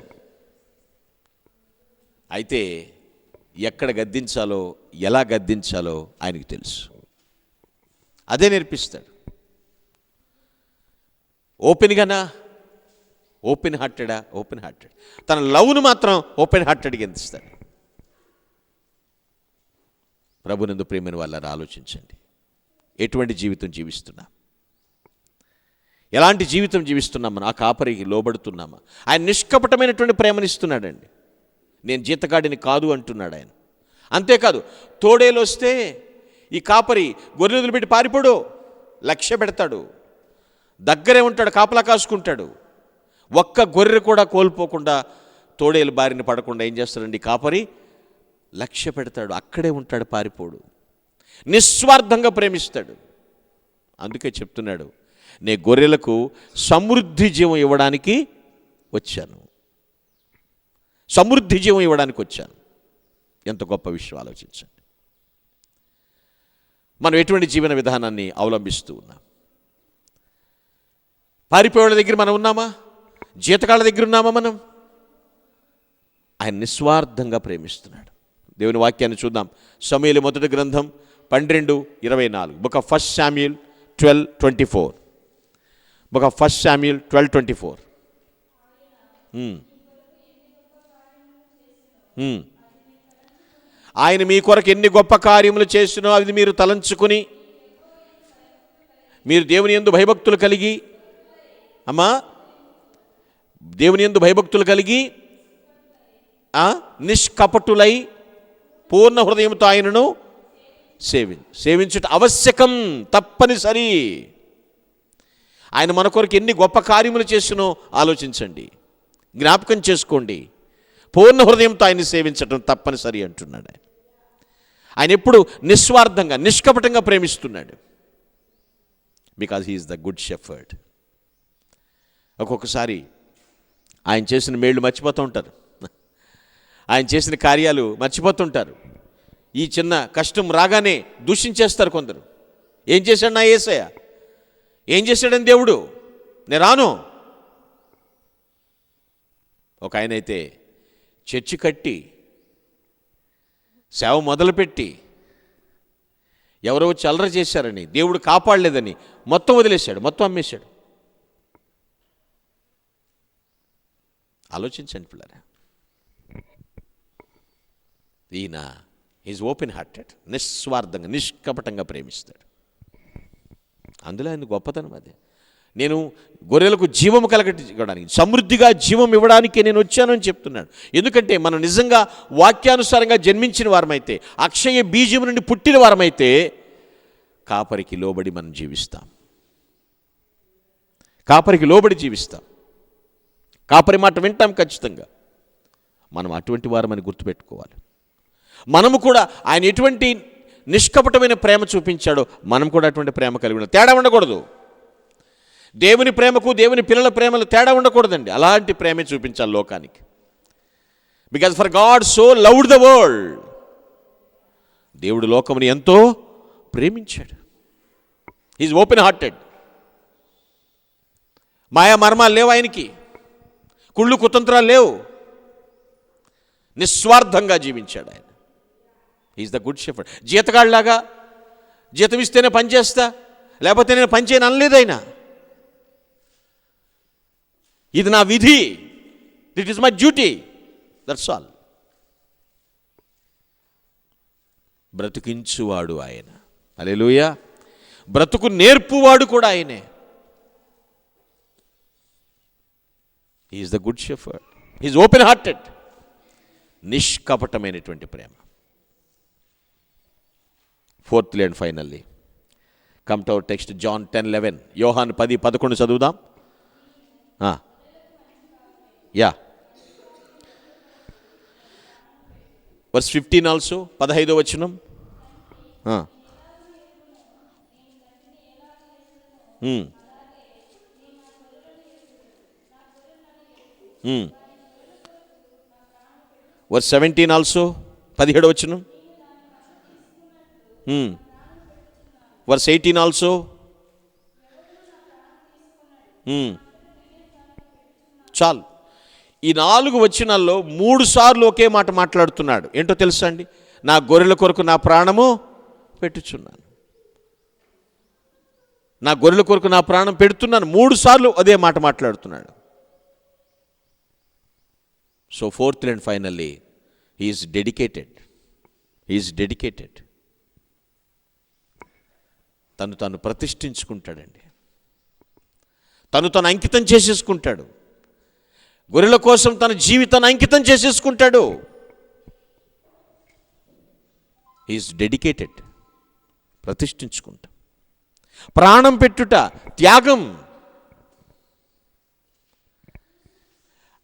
అయితే ఎక్కడ గద్దించాలో, ఎలా గద్దించాలో ఆయనకు తెలుసు. అదే నేర్పిస్తాడు. ఓపెన్గానా, ఓపెన్ హార్టెడా, ఓపెన్ హార్టెడ్. తన లవ్ను మాత్రం ఓపెన్ హార్టెడ్గా ఎంతిస్తాడు. ప్రభునందు ప్రేమైన వాళ్ళని ఆలోచించండి, ఎటువంటి జీవితం జీవిస్తున్నా, ఎలాంటి జీవితం జీవిస్తున్నామా? ఆ కాపరికి లోబడుతున్నామా? ఆయన నిష్కపటమైనటువంటి ప్రేమనిస్తున్నాడండి. నేను జీతగాడిని కాదు అంటున్నాడు ఆయన. అంతేకాదు, తోడేలు వస్తే ఈ కాపరి గొర్రెలు వదిలిపెట్టి పారిపోడు, లక్ష్య పెడతాడు, దగ్గరే ఉంటాడు, కాపలా కాసుకుంటాడు. ఒక్క గొర్రె కూడా కోల్పోకుండా, తోడేలు బారిన పడకుండా ఏం చేస్తాడండి కాపరి? లక్ష్య పెడతాడు, అక్కడే ఉంటాడు, పారిపోడు. నిస్వార్థంగా ప్రేమిస్తాడు. అందుకే చెప్తున్నాడు, నే గొర్రెలకు సమృద్ధి జీవం ఇవ్వడానికి వచ్చాను, సమృద్ధి జీవం ఇవ్వడానికి వచ్చాను. ఎంత గొప్ప విషయం ఆలోచించండి. మనం ఎటువంటి జీవన విధానాన్ని అవలంబిస్తూ ఉన్నాం? పారిపోయేళ్ళ దగ్గర మనం ఉన్నామా? జీతకాళ్ళ దగ్గర ఉన్నామా మనం? ఆయన నిస్వార్థంగా ప్రేమిస్తున్నాడు. దేవుని వాక్యాన్ని చూద్దాం. సమూయేలు మొదటి గ్రంథం 12:24. Book of 1 Samuel 12:24. Book of 1 Samuel 12:24. ఆయన మీ కొరకు ఎన్ని గొప్ప కార్యములు చేసినో అవి మీరు తలంచుకుని, మీరు దేవుని యందు భయభక్తులు కలిగి, అమ్మా, దేవుని యందు భయభక్తులు కలిగి నిష్కపటులై పూర్ణ హృదయంతో ఆయనను సేవించుట ఆవశ్యకం, తప్పనిసరి. ఆయన మన కొరకు ఎన్ని గొప్ప కార్యములు చేసినో ఆలోచించండి, జ్ఞాపకం చేసుకోండి. పూర్ణ హృదయంతో ఆయన్ని సేవించటం తప్పనిసరి అంటున్నాడు. ఆయన ఎప్పుడు నిస్వార్థంగా నిష్కపటంగా ప్రేమిస్తున్నాడు. Because he is the good shepherd. ఒక్కొక్కసారి ఆయన చేసిన మేళ్ళు మర్చిపోతూ ఉంటారు, ఆయన చేసిన కార్యాలు మర్చిపోతుంటారు. ఈ చిన్న కష్టం రాగానే దూషించేస్తారు కొందరు. ఏం చేశాడు నా యేసయ్య? ఏం చేశాడని దేవుడు? నేను రాను. ఒక ఆయన అయితే చర్చి కట్టి సేవ మొదలుపెట్టి ఎవరో వచ్చి అల్లరి చేశారని, దేవుడు కాపాడలేదని మొత్తం వదిలేశాడు, మొత్తం అమ్మేశాడు. ఆలోచించండి పిల్లరా. ఈయన ఈజ్ ఓపెన్ హార్టెడ్, నిస్వార్థంగా నిష్కపటంగా ప్రేమిస్తాడు. అందులో ఆయన గొప్పతనం అదే. నేను గొర్రెలకు జీవము కలగడానికి, సమృద్ధిగా జీవం ఇవ్వడానికి నేను వచ్చానని చెప్తున్నాడు. ఎందుకంటే మనం నిజంగా వాక్యానుసారంగా జన్మించిన వారమైతే, అక్షయ బీజం నుండి పుట్టిన వారమైతే, కాపరికి లోబడి మనం జీవిస్తాం, కాపరికి లోబడి జీవిస్తాం, కాపరి మాట వింటాం ఖచ్చితంగా. మనం అటువంటి వారమని గుర్తుపెట్టుకోవాలి. మనము కూడా ఆయన ఎటువంటి నిష్కపటమైన ప్రేమ చూపించాడో మనం కూడా అటువంటి ప్రేమ కలిగి ఉండాలి. తేడా ఉండకూడదు. దేవుని ప్రేమకు దేవుని పిల్లల ప్రేమలు తేడా ఉండకూడదండి. అలాంటి ప్రేమే చూపించాలి లోకానికి. Because for God so loved the world, దేవుడు లోకముని ఎంతో ప్రేమించాడు. Is open hearted. మాయా మర్మాలు లేవు ఆయనకి, కుళ్ళు కుతంత్రాలు లేవు. నిస్వార్థంగా జీవించాడు ఆయన. Is the good shepherd. జీతగాళ్ళలాగా జీతం ఇస్తేనే పని చేస్తా, లేకపోతే నేను పని చేయను అనలేదు ఆయన. ఇది నా విధి, this is my duty, that's all. బ్రతికించువాడు ఆయన. హల్లెలూయా. బ్రతుకు నేర్పువాడు కూడా ఆయనే. Is the good shepherd. Is open hearted. నిష్కపటమైనటువంటి ప్రేమ. Fourthly and finally come to our text, John 10:11. యోహాను 10:11 చదువుదాం. యా, వర్స్ 15 ఆల్సో, 15వ వచనం. వర్స్ 17 ఆల్సో, 17వ వచనం. Verse 18 also. చాలు. ఈ 4 వచనాల్లో 3 సార్లు ఒకే మాట మాట్లాడుతున్నాడు. ఏంటో తెలుసా అండి? నా గొర్రెల కొరకు నా ప్రాణము పెట్టుచున్నాను, నా గొర్రెల కొరకు నా ప్రాణం పెడుతున్నాను. 3 సార్లు అదే మాట మాట్లాడుతున్నాడు. So fourthly and finally he is dedicated. He is dedicated. తను ప్రతిష్ఠించుకుంటాడండి. తను అంకితం చేసేసుకుంటాడు. గొర్రెల కోసం తన జీవితాన్ని అంకితం చేసేసుకుంటాడు. Is dedicated. ప్రతిష్ఠించుకుంటా. ప్రాణం పెట్టుట, త్యాగం.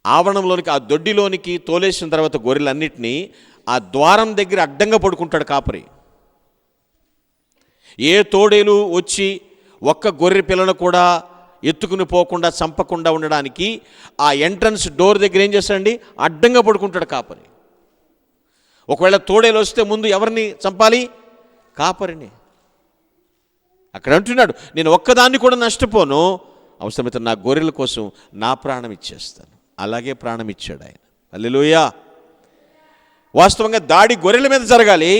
ఆవరణంలోనికి, ఆ దొడ్డిలోనికి తోలేసిన తర్వాత గొర్రెలన్నిటినీ ఆ ద్వారం దగ్గర అడ్డంగా పడుకుంటాడు కాపరి. ఏ తోడేలు వచ్చి ఒక్క గొర్రె పిల్లను కూడా ఎత్తుకుని పోకుండా, చంపకుండా ఉండడానికి ఆ ఎంట్రన్స్ డోర్ దగ్గర ఏం చేస్తాడండి? అడ్డంగా పడుకుంటాడు కాపరి. ఒకవేళ తోడేలు వస్తే ముందు ఎవరిని చంపాలి? కాపరిని. అక్కడ అంటున్నాడు, నేను ఒక్కదాన్ని కూడా నష్టపోను, అవసరమైతే నా గొర్రెల కోసం నా ప్రాణం ఇచ్చేస్తాను. అలాగే ప్రాణం ఇచ్చాడు ఆయన. హల్లెలూయా. వాస్తవంగా దాడి గొర్రెల మీద జరగాలి,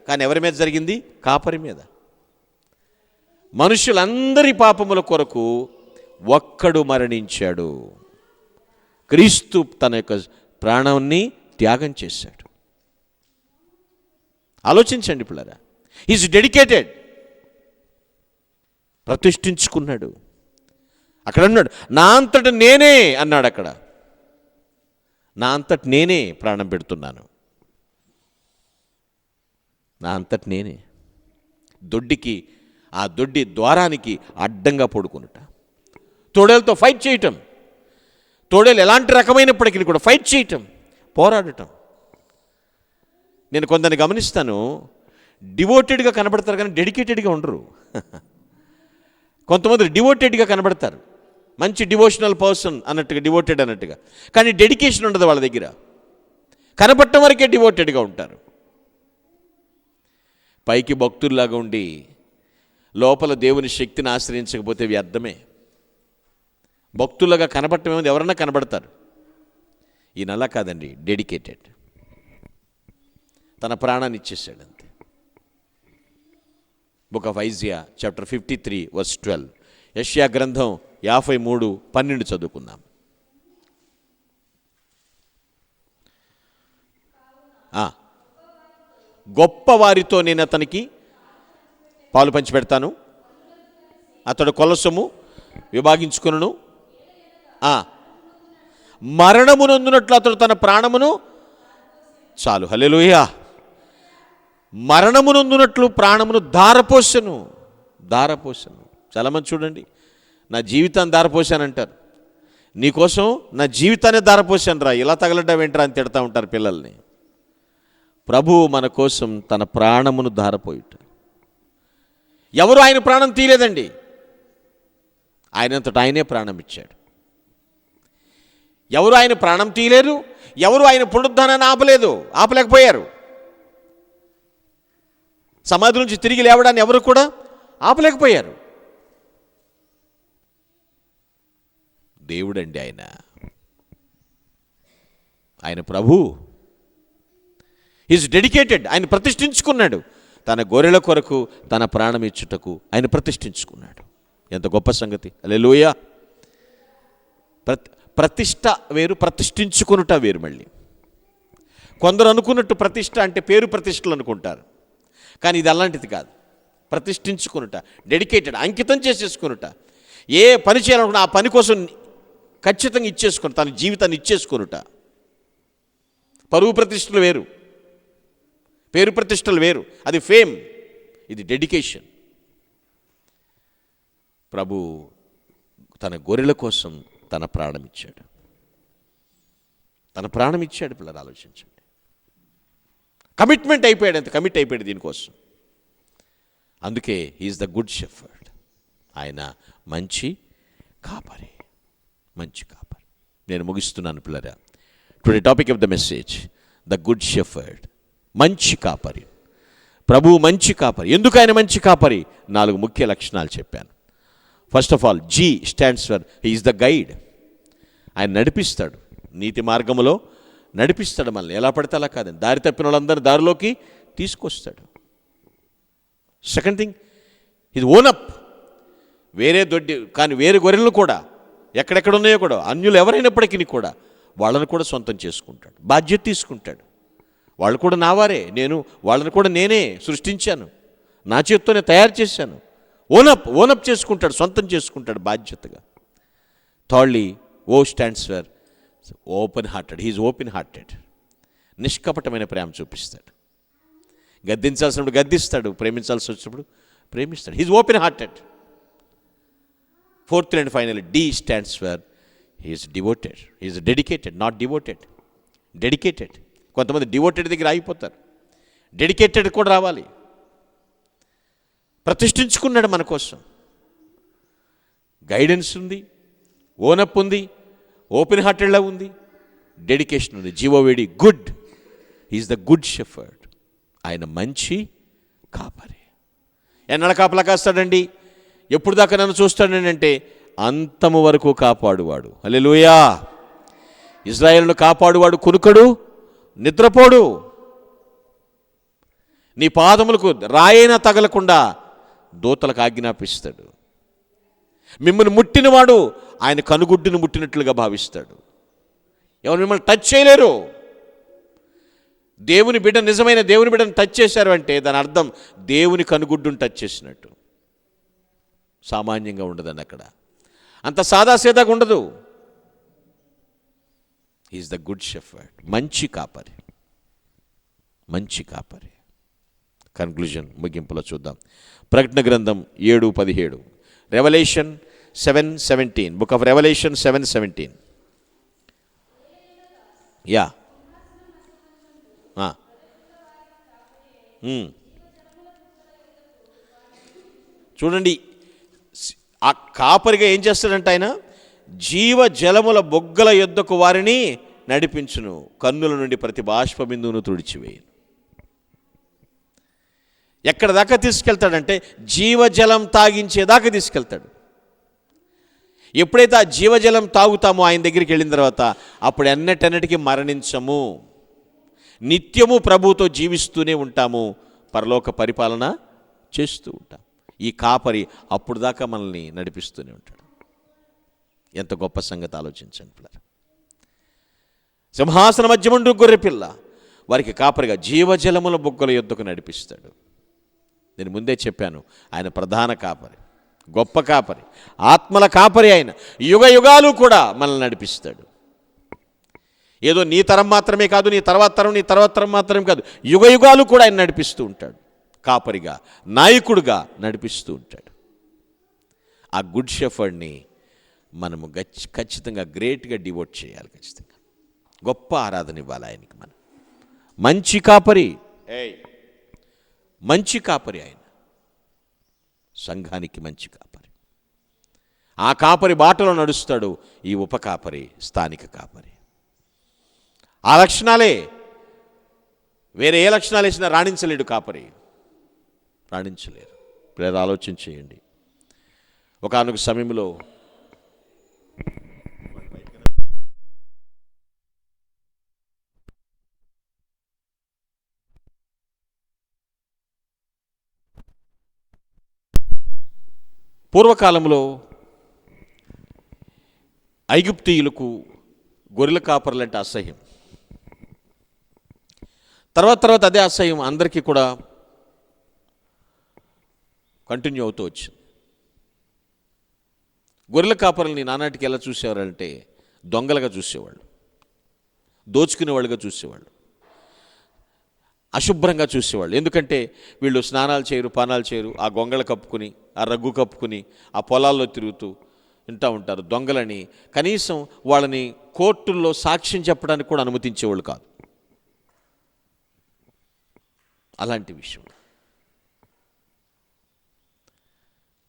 కానీ ఎవరి మీద జరిగింది? కాపరి మీద. మనుషులందరి పాపముల కొరకు ఒక్కడు మరణించాడు. క్రీస్తు తన యొక్క ప్రాణాన్ని త్యాగం చేశాడు. ఆలోచించండి పిల్లరా. Is dedicated. ప్రతిష్ఠించుకున్నాడు. అక్కడ అన్నాడు, నా అంతట నేనే అన్నాడు. అక్కడ నా అంతట నేనే ప్రాణం పెడుతున్నాను. నా అంతట నేనే. దొడ్డికి, ఆ దొడ్డి ద్వారానికి అడ్డంగా పడుకునుట, తోడేలతో ఫైట్ చేయటం. తోడేలు ఎలాంటి రకమైనప్పటికీ కూడా ఫైట్ చేయటం, పోరాడటం. నేను కొందరిని గమనిస్తాను, డివోటెడ్గా కనబడతారు కానీ డెడికేటెడ్గా ఉండరు. కొంతమంది డివోటెడ్గా కనబడతారు, మంచి డివోషనల్ పర్సన్ అన్నట్టుగా, డివోటెడ్ అన్నట్టుగా, కానీ డెడికేషన్ ఉండదు వాళ్ళ దగ్గర. కనబడటం వరకే డివోటెడ్గా ఉంటారు. పైకి భక్తుల్లాగా ఉండి లోపల దేవుని శక్తిని ఆశ్రయించకపోతే వ్యర్థమే. భక్తులుగా కనబడటం ఏముంది? ఎవరన్నా కనబడతారు. ఈయన అలా కాదండి, డెడికేటెడ్. తన ప్రాణాన్ని ఇచ్చేసాడు అంతే. Book of Isaiah chapter 53 verse 12. యెషయా గ్రంథం 53:12 చదువుకుందాం. గొప్పవారితో నేను అతనికి పాలు పంచిపెడతాను, అతడు కొలసము విభాగించుకొనును. మరణమునందునట్లు అతడు తన ప్రాణమును, చాలు హల్లెలూయా, మరణమునందునట్లు ప్రాణమును ధారపోసెను. ధారపోసెను. చాలామంది చూడండి, నా జీవితాన్ని ధారపోసానంటారు. నీకోసం నా జీవితాన్ని ధారపోసాను రా, ఇలా తగలడ్డా వెంటరా అని తిడతా ఉంటారు పిల్లల్ని. ప్రభువు మన కోసం తన ప్రాణమును ధారపోయుట. ఎవరు ఆయన ప్రాణం తీయలేదండి, ఆయనంతట ఆయనే ప్రాణం ఇచ్చాడు. ఎవరు ఆయన ప్రాణం తీయలేరు, ఎవరు ఆయన పునరుద్ధానాన్ని ఆపలేకపోయారు. సమాధి నుంచి తిరిగి లేవడాన్ని ఎవరు కూడా ఆపలేకపోయారు. దేవుడండి ఆయన ప్రభు. Is dedicated. ఆయన ప్రతిష్ఠించుకున్నాడు. తన గొర్రెల కొరకు తన ప్రాణం ఇచ్చుటకు ఆయన ప్రతిష్ఠించుకున్నాడు. ఎంత గొప్ప సంగతి. హల్లెలూయా. ప్రతిష్ట వేరు, ప్రతిష్ఠించుకునుట వేరు. మళ్ళీ కొందరు అనుకున్నట్టు ప్రతిష్ట అంటే పేరు ప్రతిష్టలు అనుకుంటారు, కానీ ఇది అలాంటిది కాదు. ప్రతిష్ఠించుకునుట, డెడికేటెడ్, అంకితం చేసేసుకునుట. ఏ పని చేయాలనుకున్నా ఆ పని కోసం ఖచ్చితంగా ఇచ్చేసుకుని, తన జీవితాన్ని ఇచ్చేసుకునుట. పరువు ప్రతిష్టలు వేరు, పేరు ప్రతిష్టలు వేరు. అది ఫేమ్, ఇది డెడికేషన్. ప్రభు తన గొర్రెల కోసం తన ప్రాణం ఇచ్చాడు. తన ప్రాణం ఇచ్చాడు. పిల్లలు ఆలోచించండి. కమిట్మెంట్ అయిపోయాడు, అంత కమిట్ అయిపోయాడు దీనికోసం. అందుకే హీఈస్ ద గుడ్ షెఫర్డ్. ఆయన మంచి కాపరి, మంచి కాపరి. నేను ముగిస్తున్నాను పిల్లరా. Today topic of the message, the good shepherd. మంచి కాపరి. ప్రభువు మంచి కాపరి. ఎందుకు ఆయన మంచి కాపరి? 4 ముఖ్య లక్షణాలు చెప్పాను. First of all, G stands for he is the guide. ఆయన నడిపిస్తాడు, నీతి మార్గములో నడిపిస్తాడు మనల్ని. ఎలా పడితే అలా కాదండి, దారి తప్పిన వాళ్ళందరినీ దారిలోకి తీసుకొస్తాడు. సెకండ్ థింగ్, ఇది ఓనప్. వేరే దొడ్డి కానీ వేరే గొర్రెలను కూడా, ఎక్కడెక్కడ ఉన్నాయో కూడా, అన్యులు ఎవరైనప్పటికీ కూడా వాళ్ళని కూడా సొంతం చేసుకుంటాడు, బాధ్యత తీసుకుంటాడు. వాళ్ళు కూడా నావారే, వాళ్ళని కూడా నేనే సృష్టించాను, నా చేత్తోనే తయారు చేశాను. ఓనప్ చేసుకుంటాడు, సొంతం చేసుకుంటాడు బాధ్యతగా. Thirdly, O stands for open hearted. He is open hearted. నిష్కపటమైన ప్రేమ చూపిస్తాడు. గద్దించాల్సినప్పుడు గద్దిస్తాడు, ప్రేమించాల్సి వచ్చినప్పుడు ప్రేమిస్తాడు. He is open hearted. Fourth and final, D stands for he is devoted. He is dedicated, not devoted, dedicated. కొంతమంది డివోటెడ్ దగ్గర ఆగిపోతారు. డెడికేటెడ్ కూడా రావాలి. ప్రతిష్ఠించుకున్నాడు మన కోసం. గైడెన్స్ ఉంది, ఓనప్ ఉంది, ఓపెన్ హార్టెడ్లా ఉంది, డెడికేషన్ ఉంది. జీవోవేడి good. Is the good shepherd. ఆయన మంచి కాపరి. ఎన్నడ కాపలా కాస్తాడండి? ఎప్పుడు దాకా నన్ను చూస్తాడండి అంటే అంతము వరకు కాపాడువాడు. హల్లెలూయా. ఇజ్రాయేలును కాపాడువాడు కునుకడు, నిద్రపోడు. నీ పాదములకు రాయైనా తగలకుండా దూతలకు ఆజ్ఞాపిస్తాడు. మిమ్మల్ని ముట్టినవాడు ఆయన కనుగుడ్డును ముట్టినట్లుగా భావిస్తాడు. ఎవరు మిమ్మల్ని టచ్ చేయలేరు. దేవుని బిడ్డ, నిజమైన దేవుని బిడ్డను టచ్ చేశారు అంటే దాని అర్థం దేవుని కనుగుడ్డును టచ్ చేసినట్టు. సామాన్యంగా ఉండదండి అక్కడ, అంత సాదాసీదాగా ఉండదు. Is the good shepherd. మంచి కాపరి, మంచి కాపరి. కన్క్లూజన్, ముగింపులో చూద్దాం. ప్రకటన గ్రంథం 7:17, revolution 7:17, book of revolution 7:17. Yeah, చూడండి, ఆ కాపరిగా ఏం చేస్తాడంటే ఆయన జీవ జలముల బొగ్గల యొద్దకు వారిని నడిపించును, కన్నుల నుండి ప్రతి బాష్ప బిందువును తుడిచివేయును. ఎక్కడ దాకా తీసుకెళ్తాడంటే జీవజలం తాగించేదాకా తీసుకెళ్తాడు. ఎప్పుడైతే ఆ జీవజలం తాగుతామో ఆయన దగ్గరికి వెళ్ళిన తర్వాత అప్పుడు ఎన్నటన్నిటికీ మరణించము, నిత్యము ప్రభువుతో జీవిస్తూనే ఉంటాము, పరలోక పరిపాలన చేస్తూ ఉంటాం. ఈ కాపరి అప్పుడు దాకా మనల్ని నడిపిస్తూనే ఉంటాడు. ఎంత గొప్ప సంగతి ఆలోచించండి పిల్లలు. సింహాసన మధ్యముండు గొర్రెపిల్ల వారికి కాపరిగా జీవజలముల బొగ్గల యొద్దకు నడిపిస్తాడు. నేను ముందే చెప్పాను, ఆయన ప్రధాన కాపరి, గొప్ప కాపరి, ఆత్మల కాపరి. ఆయన యుగ యుగాలు కూడా మనల్ని నడిపిస్తాడు. ఏదో నీ తరం మాత్రమే కాదు, నీ తర్వాత తరం, నీ తర్వాత తరం మాత్రమే కాదు, యుగ యుగాలు కూడా ఆయన నడిపిస్తూ ఉంటాడు. కాపరిగా, నాయకుడిగా నడిపిస్తూ ఉంటాడు. ఆ గుడ్ షెఫర్డ్ని మనము ఖచ్చితంగా గ్రేట్గా డివోట్ చేయాలి. ఖచ్చితంగా గొప్ప ఆరాధన ఇవ్వాలి ఆయనకి. మనం మంచి కాపరి, మంచి కాపరి ఆయన, సంఘానికి మంచి కాపరి. ఆ కాపరి బాటలో నడుస్తాడు ఈ ఉపకాపరి, స్థానిక కాపరి. ఆ లక్షణాలే, వేరే ఏ లక్షణాలు వేసినా రాణించలేడు కాపరి, రాణించలేరు. ప్రేర ఆలోచన చేయండి. ఒకానొక సమయంలో పూర్వకాలంలో ఐగుప్తీయులకు గొర్రెల కాపరులంటే అసహ్యం. తర్వాత అదే అసహ్యం అందరికీ కూడా కంటిన్యూ అవుతూ వచ్చింది. గొర్రెల కాపరులని నానాటికి ఎలా చూసేవారంటే దొంగలుగా చూసేవాళ్ళు, దోచుకునేవాళ్ళుగా చూసేవాళ్ళు, అశుభ్రంగా చూసేవాళ్ళు. ఎందుకంటే వీళ్ళు స్నానాలు చేయరు, పానాలు చేయరు, ఆ గొంగళ కప్పుకుని, ఆ రగ్గు కప్పుకుని ఆ పొలాల్లో తిరుగుతూ వింటూ ఉంటారు. దొంగలని కనీసం వాళ్ళని కోర్టుల్లో సాక్ష్యం చెప్పడానికి కూడా అనుమతించేవాళ్ళు కాదు. అలాంటి విషయం.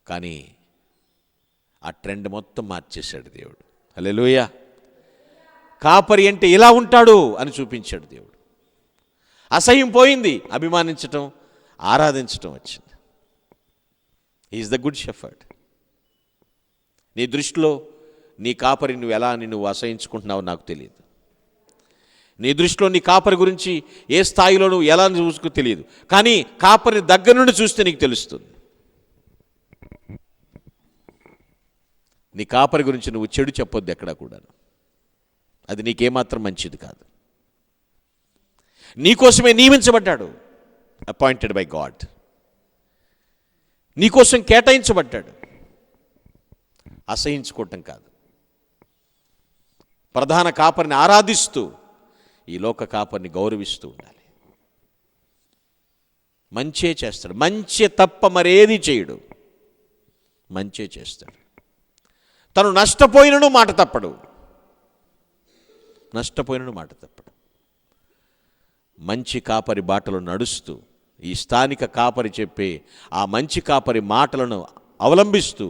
కానీ ఆ ట్రెండ్ మొత్తం మార్చేశాడు దేవుడు. హల్లెలూయా. కాపరి అంటే ఇలా ఉంటాడు అని చూపించాడు దేవుడు. అసహ్యం పోయింది, అభిమానించటం, ఆరాధించటం వచ్చింది. Is the good shepherd. నీ దృష్టిలో నీ కాపరి నువ్వు అసహించుకుంటున్నావో నాకు తెలియదు. నీ దృష్టిలో నీ కాపరి గురించి ఏ స్థాయిలో నువ్వు ఎలా చూసుకో తెలియదు. కానీ కాపరిని దగ్గర నుండి చూస్తే నీకు తెలుస్తుంది. నీ కాపరి గురించి నువ్వు చెడు చెప్పొద్దు ఎక్కడా కూడా. అది నీకేమాత్రం మంచిది కాదు. నీకోసమే నియమించబడ్డాడు, అపాయింటెడ్ బై గాడ్. నీకోసం కేటాయించబడ్డాడు, అసహించుకోవటం కాదు. ప్రధాన కాపరిని ఆరాధిస్తూ ఈ లోక కాపరిని గౌరవిస్తూ ఉండాలి. మంచే చేస్తాడు, మంచి తప్ప మరేది చేయడు, మంచే చేస్తాడు. తను నష్టపోయినను మాట తప్పడు, నష్టపోయినను మాట తప్పడు. మంచి కాపరి బాటలో నడుస్తూ ఈ స్థానిక కాపరి చెప్పే ఆ మంచి కాపరి మాటలను అవలంబిస్తూ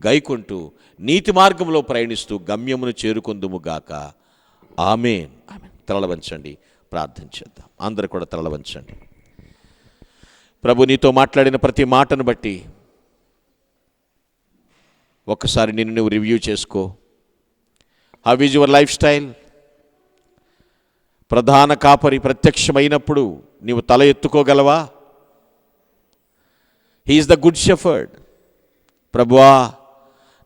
గైకొంటూ నీతి మార్గంలో ప్రయాణిస్తూ గమ్యమును చేరుకొందుముగాక. ఆమేన్. తలవంచండి, ప్రార్థన చేద్దాం. అందరూ కూడా తలవంచండి. ప్రభు నీతో మాట్లాడిన ప్రతి మాటను బట్టి ఒక్కసారి నిన్ను నువ్వు రివ్యూ చేసుకో. How is your lifestyle? ప్రధాన కాపరి ప్రత్యక్షమైనప్పుడు నీవు తల ఎత్తుకోగలవా? He is the good shepherd. ప్రభువా,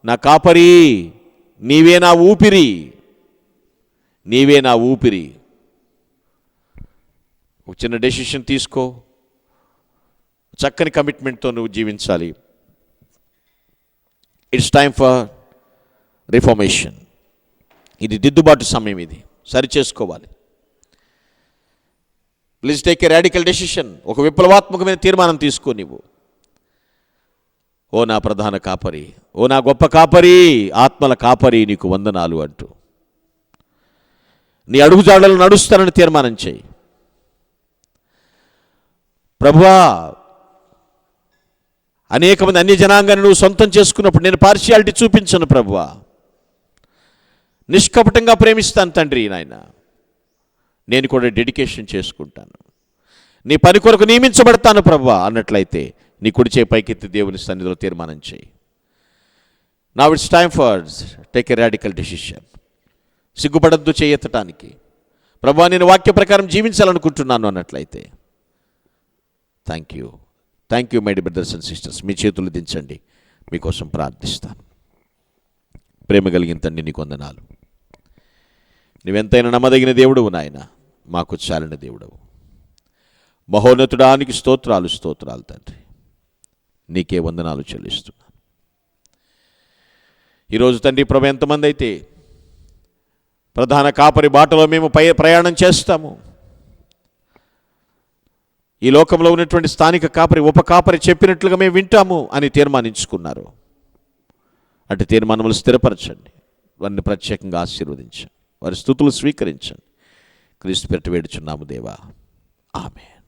నా కాపరి, నీవే నా ఊపిరి, నీవే నా ఊపిరి. ఒక చిన్న డెసిషన్ తీసుకో. చక్కని కమిట్మెంట్తో నువ్వు జీవించాలి. It's time for reformation. ఇది దిద్దుబాటు సమయం, ఇది సరి చేసుకోవాలి. Please take a radical decision. ఒక విప్లవాత్మకమైన తీర్మానం తీసుకో నీవు. ఓ నా ప్రధాన కాపరి, ఓ నా గొప్ప కాపరి, ఆత్మల కాపరి, నీకు వందనాలు అంటూ నీ అడుగుజాడలు నడుస్తానని తీర్మానం చేయి. ప్రభువా, అనేక మంది అన్య జనాంగాన్ని నువ్వు సొంతం చేసుకున్నప్పుడు నేను పార్షియాలిటీ చూపించను ప్రభువా. నిష్కపటంగా ప్రేమిస్తాను తండ్రి. నాయన, నేను కూడా డెడికేషన్ చేసుకుంటాను, నీ పని కొరకు నియమించబడతాను ప్రభువా అన్నట్లయితే నీ కుడి చేయి పైకెత్తి దేవుని సన్నిధిలో తీర్మానం చేయి. Now it's time for take a radical decision. సిగ్గుపడద్దు చేయెత్తటానికి. ప్రభువా, నేను వాక్య ప్రకారం జీవించాలనుకుంటున్నాను అన్నట్లయితే thank you, thank you my dear brothers and sisters. మీ చేతులు దించండి, మీకోసం ప్రార్థిస్తాను. ప్రేమ కలిగిన తండ్రి, నీకు వందనాలు. నువ్వెంతైనా నమ్మదగిన దేవుడవు నాయన, మాకు చాలిన దేవుడవు. మహోన్నతుడానికి స్తోత్రాలు, స్తోత్రాలు తండ్రి. నీకే వందనాలు చెల్లిస్తున్నాను. ఈరోజు తండ్రి ప్రభు, ఎంతమంది అయితే ప్రధాన కాపరి బాటలో మేము ప్రయాణం చేస్తాము, ఈ లోకంలో ఉన్నటువంటి స్థానిక కాపరి, ఉప కాపరి చెప్పినట్లుగా మేము వింటాము అని తీర్మానించుకున్నారు. అంటే తీర్మానములు స్థిరపరచండి, వారిని ప్రత్యేకంగా ఆశీర్వదించండి, వారి స్తుతులు స్వీకరించండి. క్రీస్తు పేరిట వేడుచున్నాము దేవా, ఆమేన్.